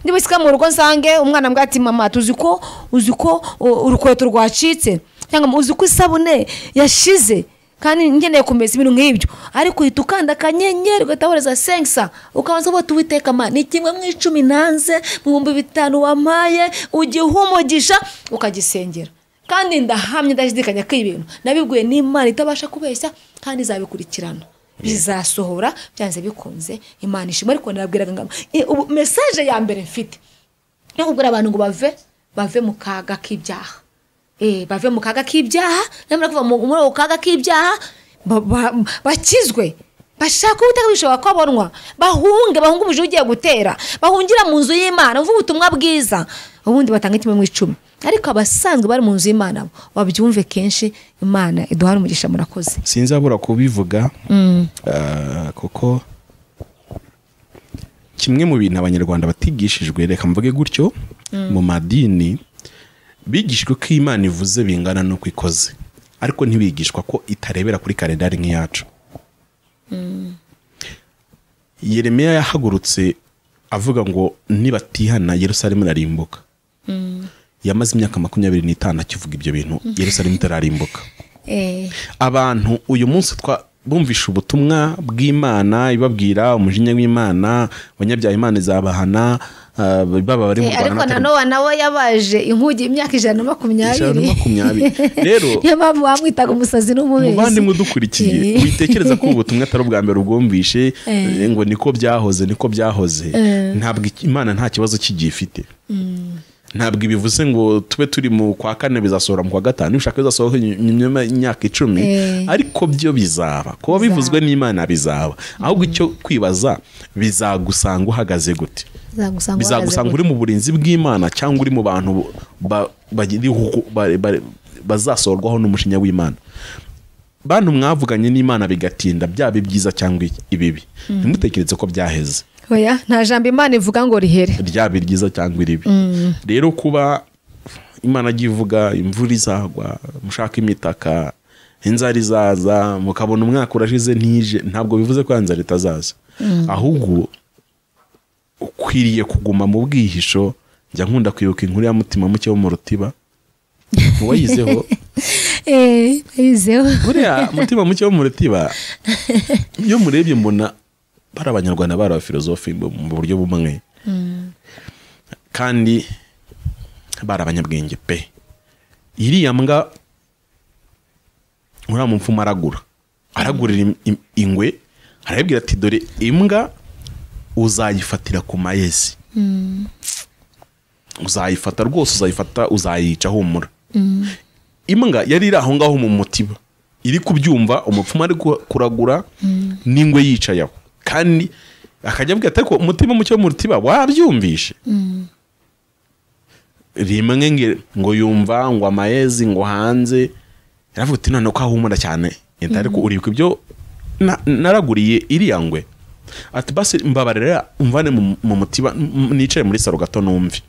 niba sika mu rugo nsange umwana mbwa ati mama uziko urukweto rwacitse, cyangwa uzi ko isabune yashize kandi ngeneye kumeza ibintu nk'ibyo, ariko uhita ukanda akanyenyeri ugataboreza 500 ukabanza ngo Uwiteka Mana ni kimwe mu 10 nanze mu 5,000 wamaye, ugihumugisha ukagisengera. Kandi ndahamye ndashidikanya ko ibintu nabibwiye n'Imana itabasha kubeshya kandi izabikurikirana, bizasohora byanze bikunze. Imana ishimwe. Ariko nabwiraga ngama message ya mbere mfite yo kubwira abantu ngo bave mu kaga k'ibyaha, bave mu kaga k'ibyaha, namara kuva mu kaga k'ibyaha bakizwe, bashaka Uwiteka bishobora kwabonwa, bahunge umuje ugiye gutera, bahungira mu nzu y'Imana, uvuga ubutumwa bwiza, ubundi batanga kimwe mu 10. Ariko abasanzwe bari mu nzu y'Imana babyumve kenshi. Imana iduhana umugisha. Murakoze. Sinzabura kubivuga kuko kimwe mu bintu abanyarwanda batigishijwe, reka mvuge gutyo, mu madini bigishwe ko Imana ivuze bingana no kwikoze, ariko ntibigishwa ko itarebera kuri kalendari nk'iyacu. Yeremiya yahagurutse avuga ngo nibatihana Yerusalemu irarimbuka. Yamaze imyaka 25 akivuga ibyo bintu, Yerusalemu itararimbuka. Abantu uyu munsi bumvisha ubutumwa bw'Imana ibabwira umujinya w'Imana, abanyabyaha Imana izabahana, baba bari mu Rwanda. Ariko Nowa nawe yabaje inkugi imyaka 120. Rero yababa bamwitaga umusazi n'umubeshyi. Mubandi mudukurikiye witekereza ko ubutumwa atari ubwa mbere ubwumvishe ngo niko byahoze. Ntabwo Imana nta kibazo kigifite. Ntabwo bivuze ngo tube turi mu kwa 4 bizasohora mu kwa 5, ushaka bizasohora nyuma imyaka 10, ariko byo bizaba kuba bivuzwe n'Imana bizaba. Ahubwo icyo kwibaza, bizagusanga uhagaze gute? Bizagusanga uri mu burinzi bw'Imana cyangwa uri mu bantu bazasorwaho n'umushinya w'Imana? Bantu mwavuganye n'Imana bigatinda, byaba byiza cyangwa ibibi, ntimutekereze ko byaheze. Oya, nta jambo Imana ivuga ngo rihere, ryaba ryiza cyangwa iribi. Rero kuba Imana agivuga imvura izagwa, mushaka imitaka, inzara izaza, mukabona umwaka urashize ntije, ntabwo bivuze ko inzara itazaza. Ahubwo ukwiriye kuguma mu bwihisho. Njya nkunda kwibuka inkuru ya Mutima muke wo mu Rutiba. Wayizeho? Wayizeho. Buriya Mutima muke wo mu Rutiba iyo murebye mbona bara abanyarwanda bara abafilozofi mu buryo bumwe, kandi bara abanyabwenge pe. Iriya mbwa ura mu mfumo aragurira ingwe, arabwira ati dore imbwa uzayifatira ku mayezi, uzayifata rwose, uzayica humura. Imbwa yari iri aho ngaho mu mutiba iri kubyumva, umupfumu ari kuragura n'ingwe yicaye aho, kandi akajya avuga ati ariko Umutima muke wo mu Rutiba wabyumvishe? Rimwe ngo yumva ngo amayezi ngo hanze, yaravuga ati none ko ahumura cyane, ariko uri ibyo naraguriye iriya ngwe. Ati basi mbabarira umvane mu mutiba nicare muri saro gato numve.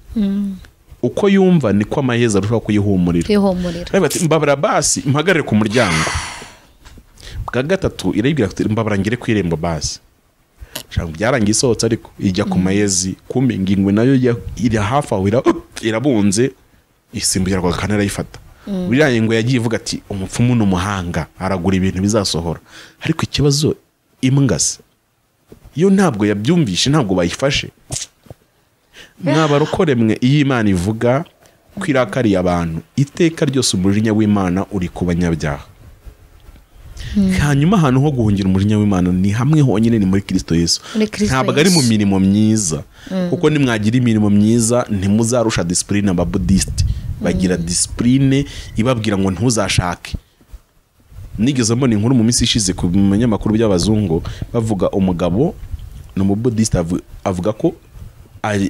uko yumva niko amaheza arushaho kuyihumurira. Aravuga ati mbabara basi mpagarare ku muryango. Bwa gatatu irayibwira ati mbabara ngire ku irembo basi. Shangu byarangiye isohotse ariko ijya ku mayezi kumbe ingingwe nayo iri hafi aho irabunze isimbukira kwa kanera yifata. Biriya ngo yagiye ivuga ati umupfumu n'umuhanga aragura ibintu bizasohora. Ariko ikibazo imbwa yo ntabwo yabyumvishe, ntabwo bayifashe. Mwabarokore mwe iyo Imana ivuga kwirakariye abantu iteka ryose umujinya w'Imana uri ku banyabyaha. Hanyuma ahantu ho guhungira umujinya w'Imana ni hamwe honyine, ni muri Kristo Yesu. Ntabwo ari mu mirimo myiza, kuko nimwagira imirimo myiza ntimuzarusha discipline ababuddhist. Bagira discipline ibabwira ngo ntuzashake. Nigeze mbona inkuru mu minsi ishize ku binyamakuru by'abazungu bavuga umugabo n'umubuddhist avuga ko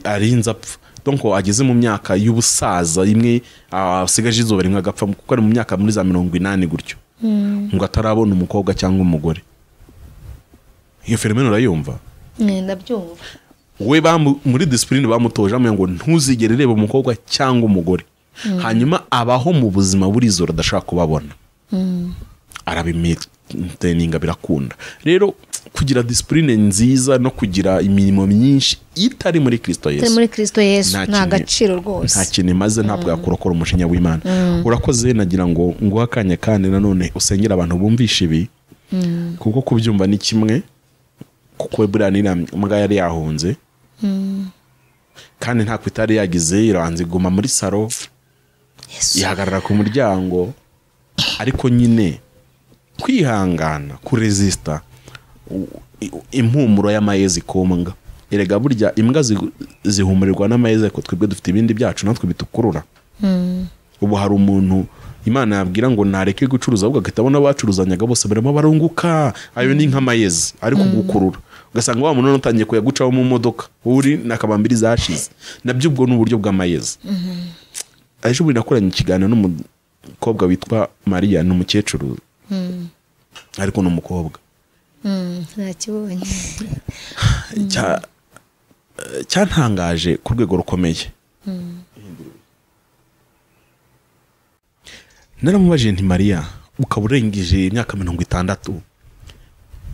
arinza apfa, donc ageze mu myaka y'ubusaza imwe asigaje izuba rimwe agapfa, kuko ari mu myaka muri za 80 gutyo, ngo atarabona umukobwa cyangwa umugore. Iyo fenomeno urayumva? Ndabyumva. We muri discipline bamutoje amwe ngo ntuzigere reba umukobwa cyangwa umugore. Hanyuma abaho mu buzima burizora adashaka kubabona. Arabimeteninga birakunda. Rero kugira discipline nziza no kugira imirimo myinshi itari muri Kristo Yesu. Muri Kristo Yesu nta gaciro rwose. Nta kintu maze ntabwo yakurokora umujinya w'Imana. Urakoze nagira ngo nguhakanye kandi nanone usengera abantu bumvisha ibi. Kuko kubyumva ni kimwe, kuko Ibrahim mbwa yari yahunze. Kandi nta kwitari yagize iranze guma muri saro. Ihagarara ku muryango, ariko nyine kwihangana kuresista impumuro y'amayezi kombwa. Erega burya imbwa zihumurirwa n'amayezi, ko twebwe dufite ibindi byacu natwe bitukurura. Ubu hari umuntu Imana yabwira ngo nareke gucuruza, ahubwo agitabona bacuruzanyaga bose barimo barunguka. Ayo ni nk'amayezi ari kugukurura, ugasanga wa muntu utangiye kuyagucaho mu modoka uri nakabambiri zashize. Nabyo ubwo n'uburyo bw'amayezi. Aje ubu nakoranye ikiganiro n'umukobwa witwa Maria, n'umukecuru ariko n'umukobwa. Nakibonye. Cyantangaje ku rwego rukomeye. Naramubajije nti Maria, ukaba urengije imyaka 60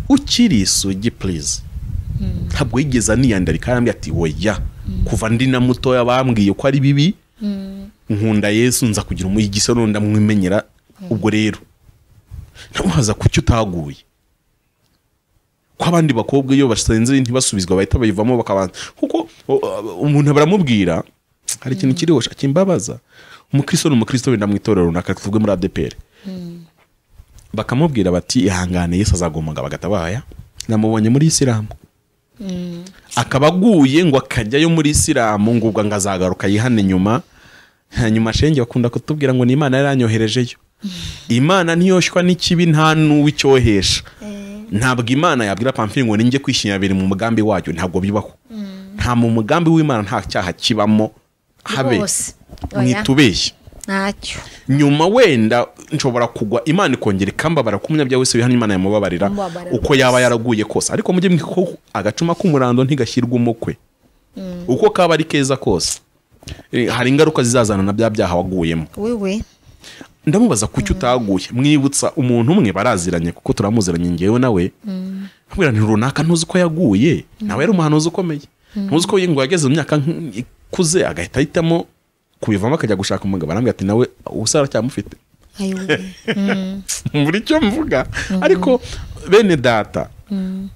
ukiri isugi please. Ntabwo yigeze niyandarika, arambye ati oya, kuva ndi na mutoya bambwiye ko ari bibi. Nkunda Yesu nza kugira umuyigisa nonda mwimenyera. Ubwo rero namuhaza kuki utaguye, ko abandi bakobwa iyo basenze ntibasubizwa bahita bayivamo bakabanza. Kuko umuntu baramubwira hari ikintu kiriho kimbabaza. Umukristo wenda mwitorero runaka tuvuge muri ADPR, bakamubwira bati ihangane Yesu azagomaga, bagatabaya namubonye muri Isilamu. Akabaguye ngo akajyayo muri Isilamu ngo ubwo ngazagaruka yihane nyuma. Hanyuma shenge bakunda kutubwira ngo ni Imana yaranyoherejeyo. Imana ntiyoshwa n'ikibi nta n'uwicyohesha. Ntabwo Imana yabwira Pamphile ngo ninjye kwishyira biri mu mugambi wayo, ntabwo bibaho. Nta mu mugambi w'Imana nta cyaha kibamo habe. Mwitubeshye ntacyo. Nyuma wenda nshobora kugwa Imana ikongera ikambabara ku munyabyaha wese wihana Imana yamubabarira uko yaba yaraguye kose. Ariko mujye mwiko agacuma k'umurando ntigashyirwa umukwe uko kaba ari keza kose. Hari ingaruka zizazana na bya byaha waguyemo. Wewe ndamubaza kuki utaguye. Mwibutsa umuntu umwe baraziranye, kuko turamuziranye ngewe nawe. Mbwira nti runaka ntuzi ko yaguye, nawe yari umuhanuzi ukomeye. Ntuzi ko ngo yageze mu myaka ikuze agahita ahitamo kubivamo akajya gushaka umugabo. Arambwira ati nawe usara cyamufite. Muri cyo mvuga. Ariko bene data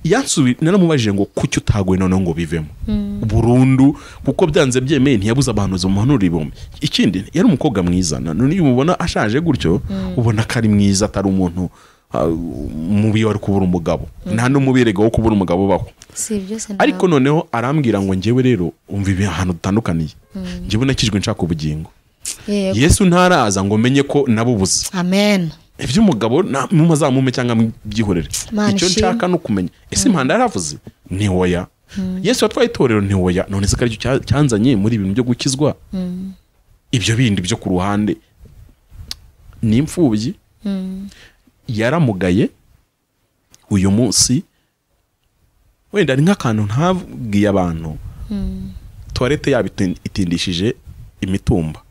yansubi naramubajije ngo kuki utaguye none ngo bivemo burundu, kuko byanze byemeye ntiyabuza abantu umuhanura ibombe. Ikindi yari umukobwa mwiza, none iyo umubona ashaje gutyo ubona ko ari mwiza, atari umuntu mubi wari kubura umugabo. Nta n'umubirega wo kubura umugabo baho. Ariko noneho arambwira ngo ngewe rero umva ibi ahantu dutandukaniye. Ngewe nakijwe nshaka ubugingo. Yesu ntaraza ngo menye ko nabubuze. Amen. Iby'umugabo mumazamume cyangwa byihorere. Icyo nshaka no kumenya ese Impanda yaravuze ni hoya. Yesu watwaye itorero ni hoya. None se kari cyanzanye muri ibintu byo gukizwa. Ibyo bindi byo ku ruhande ni imfubyi. Yaramugaye uyu munsi wenda ni nk'akantu ntabwiye abantu. Toilette yabitindishije imitumba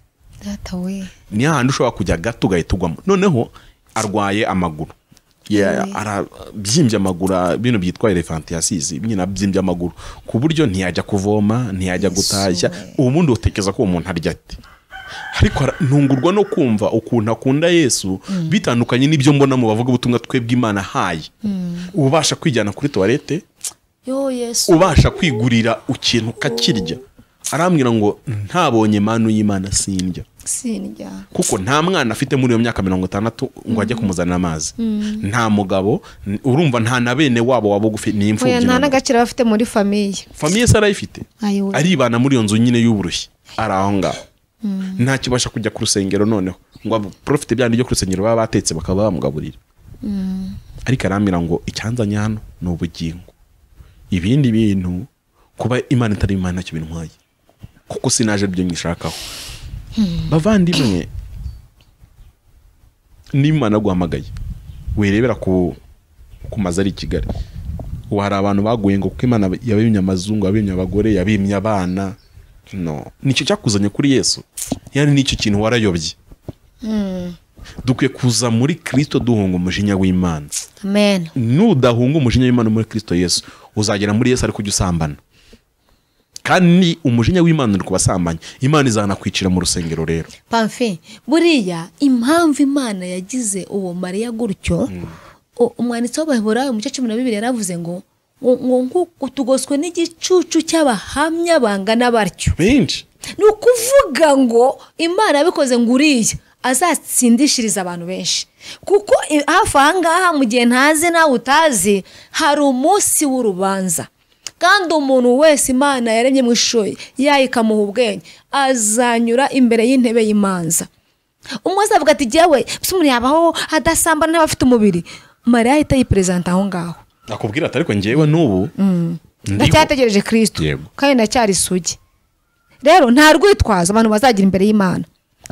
data we ni hahandi ushobora kujya gato ugahita ugwamo. Noneho arwaye amaguru, arabyimbye amaguru, ibintu byitwa elephantiasis, nyine abyimbye amaguru ku buryo ntiyajya kuvoma, ntiyajya gutashya. ubundi utekereza ko uwo muntu arya ati, ariko ntungurwa no kumva ukuntu akunda Yesu bitandukanye n'ibyo mbona mu bavuga ubutumwa twebwe Imana haye. ubasha kwijyana kuri toilette, Yesu ubasha kwigurira ikintu kakirya. Arambwira ngo ntabonye manu y'Imana sindya, kuko nta mwana afite muri iyo myaka 60 ngo ajye kumuzanira amazi. nta mugabo, urumva nta na bene wabo wabugufi ni imfubyi, nta nagaciro bafite muri famiye se arayifite, aribana muri iyo nzu nyine y'uburushyi, ari aho ngaho. nta kibasha kujya ku rusengero, noneho ngo profite byandi byo ku rusengero baba batetse bakaba bamugaburira. ariko arambwira ngo icyanzanye hano ni ubugingo, ibindi bintu kuba Imana itari Imana cyo bintwaye, kuko sinaje byo nyishakaho. bavandimwe, n'Imana guhamagaye werebera ku mazari Kigali. hari abantu baguye ngo kuko Imana yabimye amazungu, yabimye abagore, yabimye abana. No, nicyo cyakuzanye kuri Yesu, yani nicyo kintu warayobye. dukwiye kuza muri Kristo duhunga umujinya w'Imana. Amen. Nudahunga umujinya w'Imana muri Kristo Yesu, uzagera muri Yesu ariko usambana. Kandi umujinya w'Imana uri kubasambanya, Imana izana kwicira mu rusengero rero. Pamfe, buriya impamvu Imana yagize uwo Mariya gutyo, umwanditsi w'Abaheburayo mu 12 yaravuze ngo tugoswe n'igicucu cy'abahamya bangana batyo benshi. Ni ukuvuga ngo Imana yabikoze ngo uriya azatsindishiriza abantu benshi, kuko hafi ahangaha mu gihe ntazi nawe utazi hari umunsi w'urubanza. Kandi umuntu wese Imana yaremye mu ishusho yayo ikamuha ubwenge azanyura imbere y'intebe y'imanza. Umwe azavuga ati jyewe umuntu yabaho adasambana n'abafite umubiri. Mariya ahita yipresenta aho ngaho, akubwira ati ariko njyewe n'ubu ndacyategereje Kristo kandi ndacyari isugi. Rero nta rwitwazo abantu bazagira imbere y'Imana,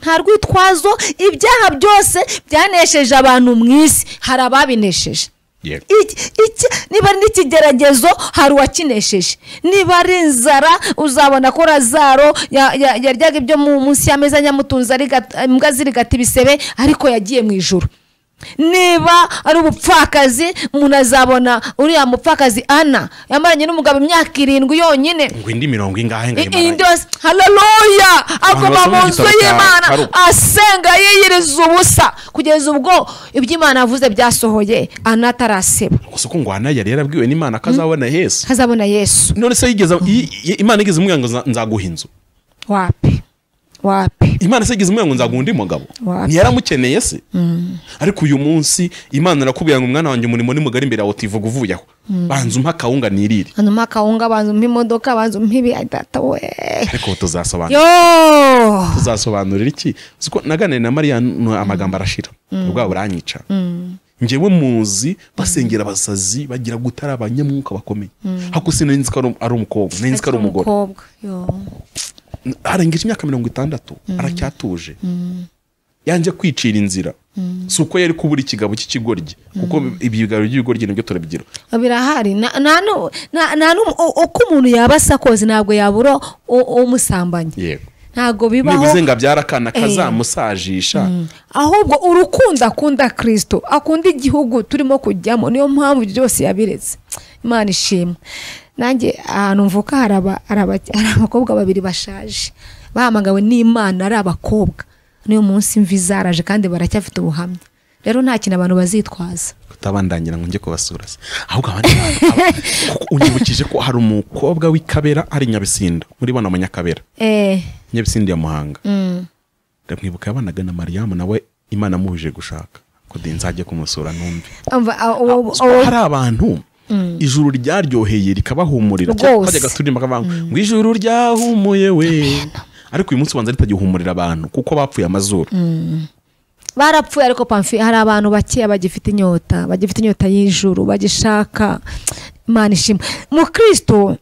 nta rwitwazo. Ibyaha byose byanesheje abantu mu isi, hari ababinesheje. Niba ari n'ikigeragezo hari uwakinesheje. niba ari inzara uzabona ko Lazaro yaryaga ibyo munsi y'ameza nyamutunzi, imbwa zirigata ibisebe, ariko yagiye mu ijuru. Niba ari ubupfakazi, umuntu azabona uriya mupfakazi Ana yamaranye n'umugabo imyaka 7 yonyine, ngo indi 70 ingahe haleluya, agoma mu nzu y'Imana asenga yiyiriza ubusa kugeza ubwo iby'Imana yavuze byasohoye. Ana ataraseba gusa ko ngo Ana yari yarabwiwe n'Imana kazabona Yesu. None se Imana igeze umwe ngo nzaguha inzu? Wapi Imana se igeze umwe ngo nzaguha undi mugabo? Ntiyaramukeneye se? Ariko uyu munsi Imana irakubwira ngo umwana wanjye umurimo ni mugari imbere yawe, utivuga uvuyeho. Banza umpa kawunga nirire, banza umpa kawunga, banza umpa imodoka, banza umpa ibi. Data we, ariko tuzasobanurira iki? Uko naganiriye na Mariya amagambo arashira, ubwo buranyica. Njyewe muzi basengera abasazi bagira gutara abanyamwuka bakomeye, hako sinenzi ko ari umukobwa, nenzi ko ari umugore. Arengeje imyaka 60 aracyatuje, yanje kwicira inzira. Suko yari kubura ikigabo cy'ikigoryi, kuko ibigaro by'ibigoryi nibyo turabigira birahari. uko umuntu yabasakoze ntabwo yabura umusambanya. Yego, ntago bibaho. Nibize ngo byarakana kazamusajisha. Ahubwo urukundo akunda Kristo, akunda igihugu turimo kujyamo, niyo mpamvu byose yabiretse. Imana ishimwe. Nanjye ahantu mvuka hari abakobwa 2 bashaje bahamagawe n'Imana, ari abakobwa. Niyo munsi mvi zaraje kandi baracyafite ubuhamya. Rero nta kintu abantu bazitwaza kutabandangira ngo njye kubasura. Ahubwo abandi unyibukije ko hari umukobwa w'Ikabera ari Nyabisinda, muri bana Manyakabera. Nyabisinda ya Muhanga. Ndamwibuka yabanaga na Mariyamu, nawe Imana amuhuje gushaka ko nzajye kumusura numve. Hari abantu ijuru ryaryoheye rikabahumurira, kajya gaturimba kavangu ngo ijuru ryahumuye we. Ariko uyu munsi banza ritagihumurira abantu kuko bapfuye amazuru. Barapfuye, ariko Pamfi hari abantu bakiye bagifite inyota y'ijuru, bagishaka. Imana ishimwe. Mu Kristo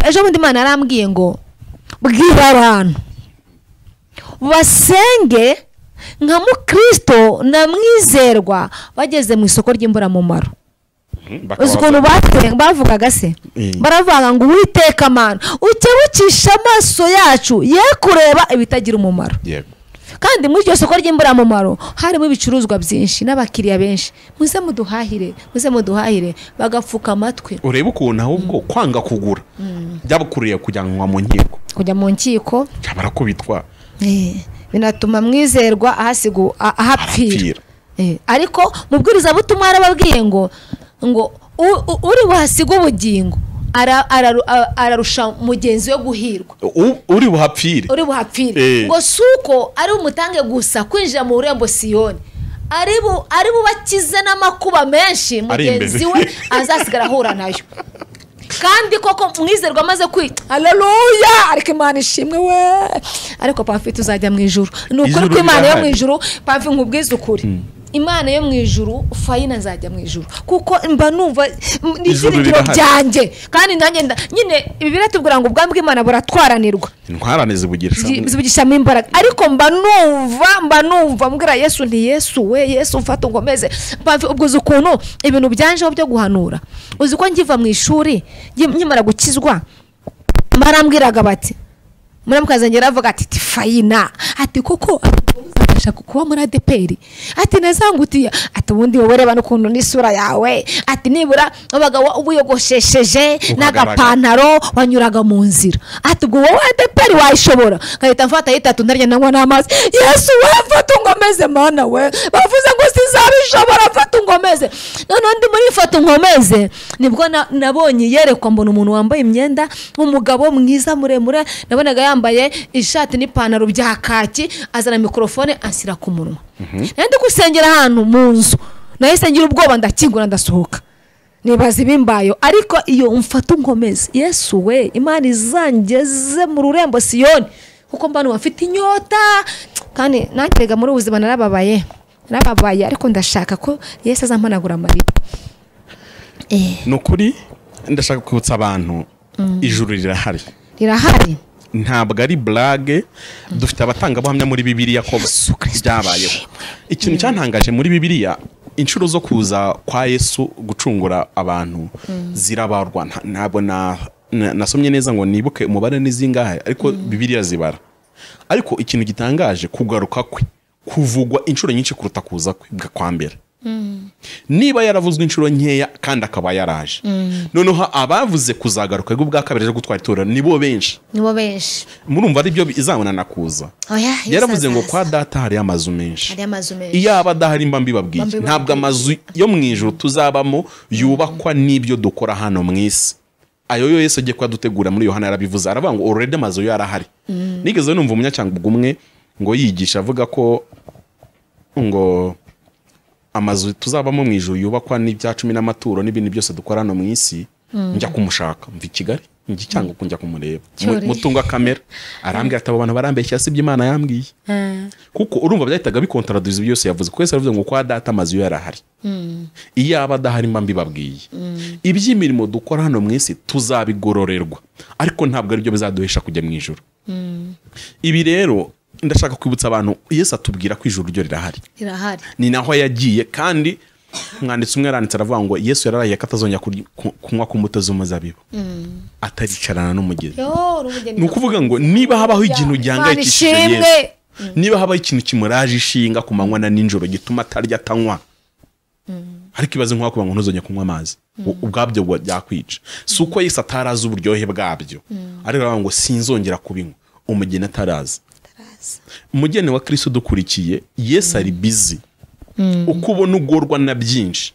ejo bundi Imana yarambwiye ngo bwira abantu basenge nka mu Kristo na mwizerwa bageze mu isoko ry'imburamumaro. uzi ukuntu bavugaga se baravuga ngo Uwiteka Mana ukebukisha amaso yacu ye kureba ibitagira umumaro. Kandi muri iryo soko ry'imburamumaro harimo ibicuruzwa byinshi n'abakiriya benshi. Muze muduhahire bagapfuka amatwi. Urebe ukuntu ahubwo kwanga kugura byabukuriye kujyanwa mu nkiko. Kujya mu nkiko cyabara ko bitwa binatuma mwizerwa ahapfira. Ariko mubwiriza butumwa arababwiye ngo uri buhasiga ubugingo ararusha mugenzi we guhirwa. Uri buhapfire ngo suko ari umutange gusa kwinjira mu Rurembo Siyoni ari bubakize n'amakuba menshi mugenzi we azasigara ahura nayo. Kandi koko mwizerwa amaze haleluya ariko Imana ishimwe we. Ariko Pafi tuzajya mu ijuru. Ni ukuri ko Imana yo mu ijuru Pafi nkubwiza ukuri. Imana yo mu ijuru Fayina nzajya mu ijuru kuko mba numva n'ibyiringiro byanjye. Kandi nanjye nyine ibi biratubwira ngo ubwami bw'Imana buratwaranirwa. Intwarane zibugishamo imbaraga. Ariko mba numva mbwira Yesu nti Yesu we Yesu ufata ngomeze. Ubwo uzi ukuntu ibintu byanjeho byo guhanura. Uzi ko ngiva mu ishuri nkimara gukizwa barambwiraga bati muramukazengera avuga ati Fayina ati koko ashaka kuba muri ADPR ati nazangutiye ati ubundi wowe reba n'ukuntu n'isura yawe ati nibura abaga ubuyogoshesheje n'agapantaro wanyuraga mu nzira ati ubwo wowe ADPR wayishobora ngahita mfata yitatu ndarya nanywa n'amazi. Yesu we mfata ngomeze Mana we bavuze ngo sizabishobora mfata ngomeze. None ndi muri mfata ngomeze nibwo nabonye yerekwa mbona umuntu wambaye imyenda nk'umugabo mwiza muremure nabonaga yambaye ishati n'ipantaro bya kaki azana mikrofone asira ku munwa. Nandi gusengera ahantu mu nzu nahise ngira ubwoba ndakingura ndasohoka nibaza ibimbayo. Ariko iyo umfata ngomeze Yesu we Imana izangeze mu Rurembo Siyoni kuko mbana bafite inyota. Kandi nanjye muri ubuzima narababaye ariko ndashaka ko Yesu azampanagura amarira. Nukuri ndashaka kwibutsa abantu ijuru rirahari ntabwo ari blague. Dufite abatangabuhamya muri Bibiliya ko byabayeho. Ikintu cyantangaje muri Bibiliya inshuro zo kuza kwa Yesu gucungura abantu zirabarwa. Ntabwo nasomye neza ngo nibuke umubare n'izingahe ariko Bibiliya zibara. Ariko ikintu gitangaje kugaruka kwe kuvugwa inshuro nyinshi kuruta kuza kwe kwa mbere. Niba yaravuzwe inshuro nkeya kandi akaba yaraje noneho abavuze kuzagaruka bwa kabiri je gutwara itora nibo benshi murumva ari byo izabona nakuza. Yaravuze ngo kwa data hari amazu menshi iyo abadahari mba mbibabwiye ntabwo amazu yo mu ijuru tuzabamo yubakwa n'ibyo dukora hano mu isi. Ayo yo Yesu agiye kwadutegura muri Yohana yarabivuze aravuga ngo already amazu yo yarahari. Nigeze numva umunyacyangwa umwe ngo yigisha avuga ko ngo amazu tuzabamo mu ijuru yubakwa n'ibya 10 n'amaturo n'ibindi byose dukora hano mu isi. Njya kumushaka mva i Kigali njye cyangwa kunjya kumureba mutunga kamera arambwira ati abo bantu barambeshya si by'Imana yambwiye. Kuko urumva byahitaga bikontradize byose yavuze ko Yesu aravuze ngo kwa data amazu yo yarahari. Iyo abadahari mba mbibabwiye iby'imirimo dukora hano mu isi tuzabigororerwa ariko ntabwo ari byo bizaduhesha kujya mu ijuru. Ibi rero ndashaka kwibutsa abantu Yesu atubwira ko ijuru ryo rirahari. Ni naho yagiye kandi mwanditse umwe yaranditse aravuga ngo Yesu yararaye akatazongera kunywa ku mbuto z'umuzabibu ataricarana n'umugezi. Ni ukuvuga ngo niba habaho ikintu gihangayikishije Yesu niba habaho ikintu kimuraje ishinga ku manywa na ninjoro gituma atarya atanywa ariko ibaze nk'uko kuba ngo ntuzongera kunywa amazi ubwabyo byakwica. Si uko Yesu atarazi uburyohe bwabyo ariko aravuga ngo sinzongera kubinywa umugeni atarazi. Umugeni wa Kristo dukurikiye Yesu ari busy uko ubona ugorwa na byinshi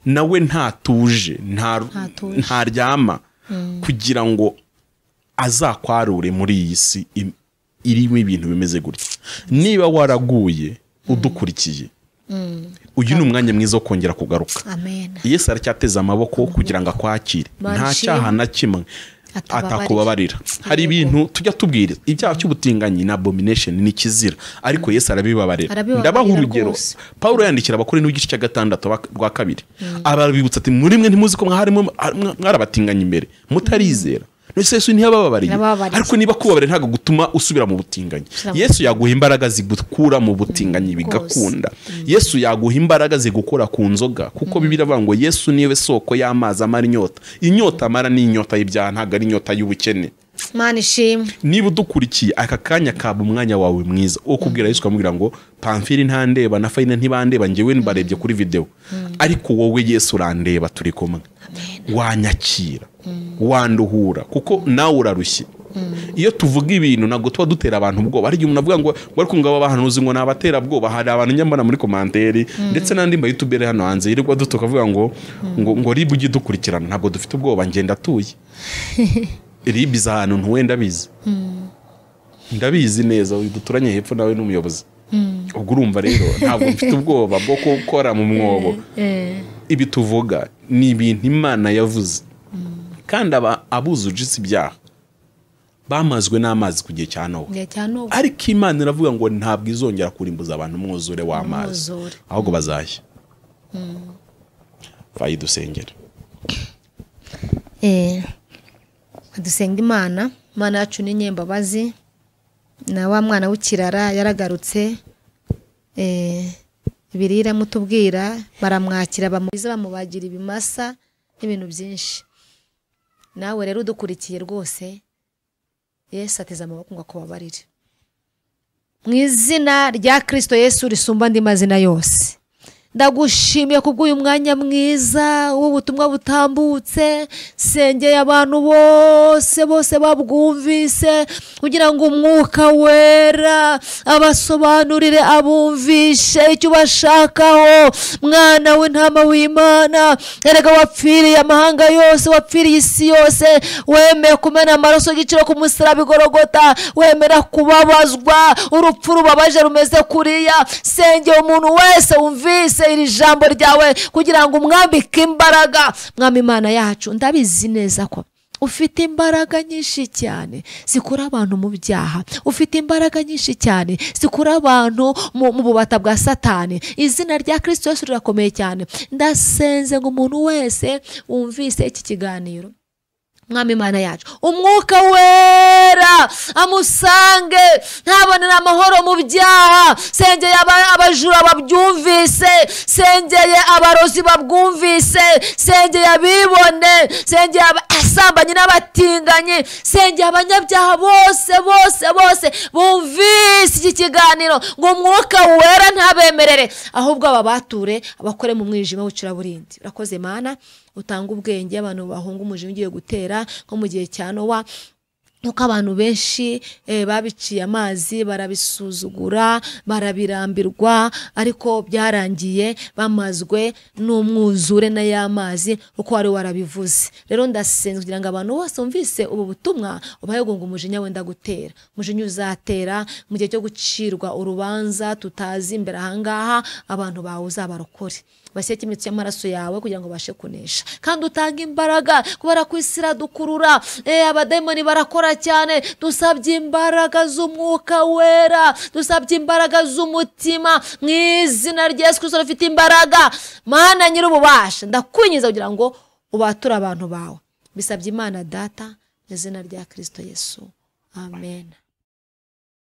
nawe ntatuje ntaryama kugira ngo azakwarure muri iyi si irimo ibintu bimeze gutya. Niba waraguye udukurikiye uyu ni umwanya mwiza wo kongera kugaruka. Yesu aracyateza amaboko kugira ngo akwakire nta cyaha na kimwe atakubabarira. Hari ibintu tujya tubwira ibyaha cy'ubutinganyi na abomination ni kizira ariko Yesu arabibabarira. Ndabaha urugero Paulo yandikira abakore n'igice cya 6 rwa 2 ababibutsa ati muri mwe ntimuzi ko mwarimo mwarabatinganye imbere mutarizera nose Yesu ntiyabababariye Yabababariye. ariko niba kubabarira ntago gutuma usubira mu butinganyi. Yesu yaguha imbaraga zigukura mu butinganyi bigakunda. Yesu yaguha imbaraga zigukora ku nzoga kuko Bibiliya avuga ngo Yesu niwe soko y'amazi amara inyota. Inyota amara ni inyota y'ibyaha, ntago ari inyota y'ubukene. Mana ishimwe. Niba udukurikiye aka kanya kaba umwanya wawe mwiza wo kubwira Yesu ukamubwira ngo Pamfili ntandeba na Fayina ntibandeba, njyewe barebye kuri video, ariko wowe Yesu urandeba, turi kumwe, wanyakira, wanduhura kuko nawe urarushye. Iyo tuvuga ibintu ntabwo tuba dutera abantu ubwoba. Hari igihe umuntu avuga ngo bari kumva abahanuzi ngo nabatera ubwoba. Hari abantu nyambana muri komanteri ndetse n'andi ma YouTube hano hanze yirirwa dutukavuga ngo ribu ujye dukurikirana, ntabwo dufite ubwoba, ngenda tuye ribu za ahantu ntuwenda bizi, ndabizi neza, duturanye hepfo nawe n'umuyobozi. Ubwo urumva rero ntabwo mfite ubwoba bwo gukora mu mwobo. Ibi tuvuga ni ibintu Imana yavuze, kandi abuzuje ibyaha bamazwe n'amazi ku gihe cya Nowa. Ariko Imana iravuga ngo ntabwo izongera kurimbuza abantu umwuzure w'amazi, ahubwo bazashya. Vayi dusengera. Dusenga Imana. Imana yacu ni nyembabazi, na wa mwana w'ikirara yaragarutse. Birira mutubwira baramwakira, bamubiza, bamubagira ibimasa n'ibintu byinshi. Nawe rero udukurikiye rwose, Yesu ateze amaboko ngo akubabarire mu izina rya Kristo Yesu risumba andi mazina yose. Ndagushimiye kubw'uyu mwanya mwiza w'ubutumwa butambutse. Sengeye abantu bose babwumvise kugira ngo umwuka wera abasobanurire, abumvishe icyo bashakaho. Mwana w'intama w'Imana, erega wapfiriye amahanga yose, wapfiriye isi yose, wemeye kumena amaraso y'igiciro ku musaraba i Golgotha, wemera kubabazwa urupfu rubabaje rumeze kuriya. Sengeye umuntu wese wumvise iri jambo ryawe kugira ngo umwambike imbaraga. Mwami Imana yacu, ndabizi neza ko ufite imbaraga nyinshi cyane zikura abantu mu byaha, ufite imbaraga nyinshi cyane zikura abantu mu bubata bwa Satani. Izina rya Kristo Yesu rirakomeye cyane. Ndasenze ngo umuntu wese wumvise iki kiganiro, Mwami Imana yacu, umwuka wera amusange, ntabonera amahoro mu byaha. Sengeye abajura babyumvise, sengeye abarozi babwumvise, sengeye abibone, sengeye abasambanyi n'abatinganyi, sengeye abanyabyaha bose bumvise iki kiganiro, ngo umwuka wera ntabemerere, ahubwo ababature, abakore mu mwijima w'icuraburindi. Urakoze Mana, utanga ubwenge abantu bahunga umujima ugiye gutera nko mu gihe cya Nowa. Nuko abantu benshi babiciye amazi, barabisuzugura, barabirambirwa, ariko byarangiye bamazwe n'umwuzure na y'amazi uko wari warabivuze. Rero ndasenze kugira ngo abantu bose bumvise ubu butumwa ubaye ngo umujinya wenda gutera, umujinya uzatera mu gihe cyo gucirwa urubanza tutazi imbere ahangaha, abantu bawe uzabarokore, bashyire ikimenyetso cy'amaraso yawe kugira ngo bashe kunesha, kandi utanga imbaraga kubera ko isi iradukurura. Abadayimoni barakora cyane. Dusabye imbaraga z'umwuka wera, dusabye imbaraga z'umutima mu izina rya Yesu Kristo ufite imbaraga. Mana nyir'ububasha, ndakwinyiza kugira ngo ubature abantu bawe. Bisabye Imana Data mu izina rya Kristo Yesu, amen.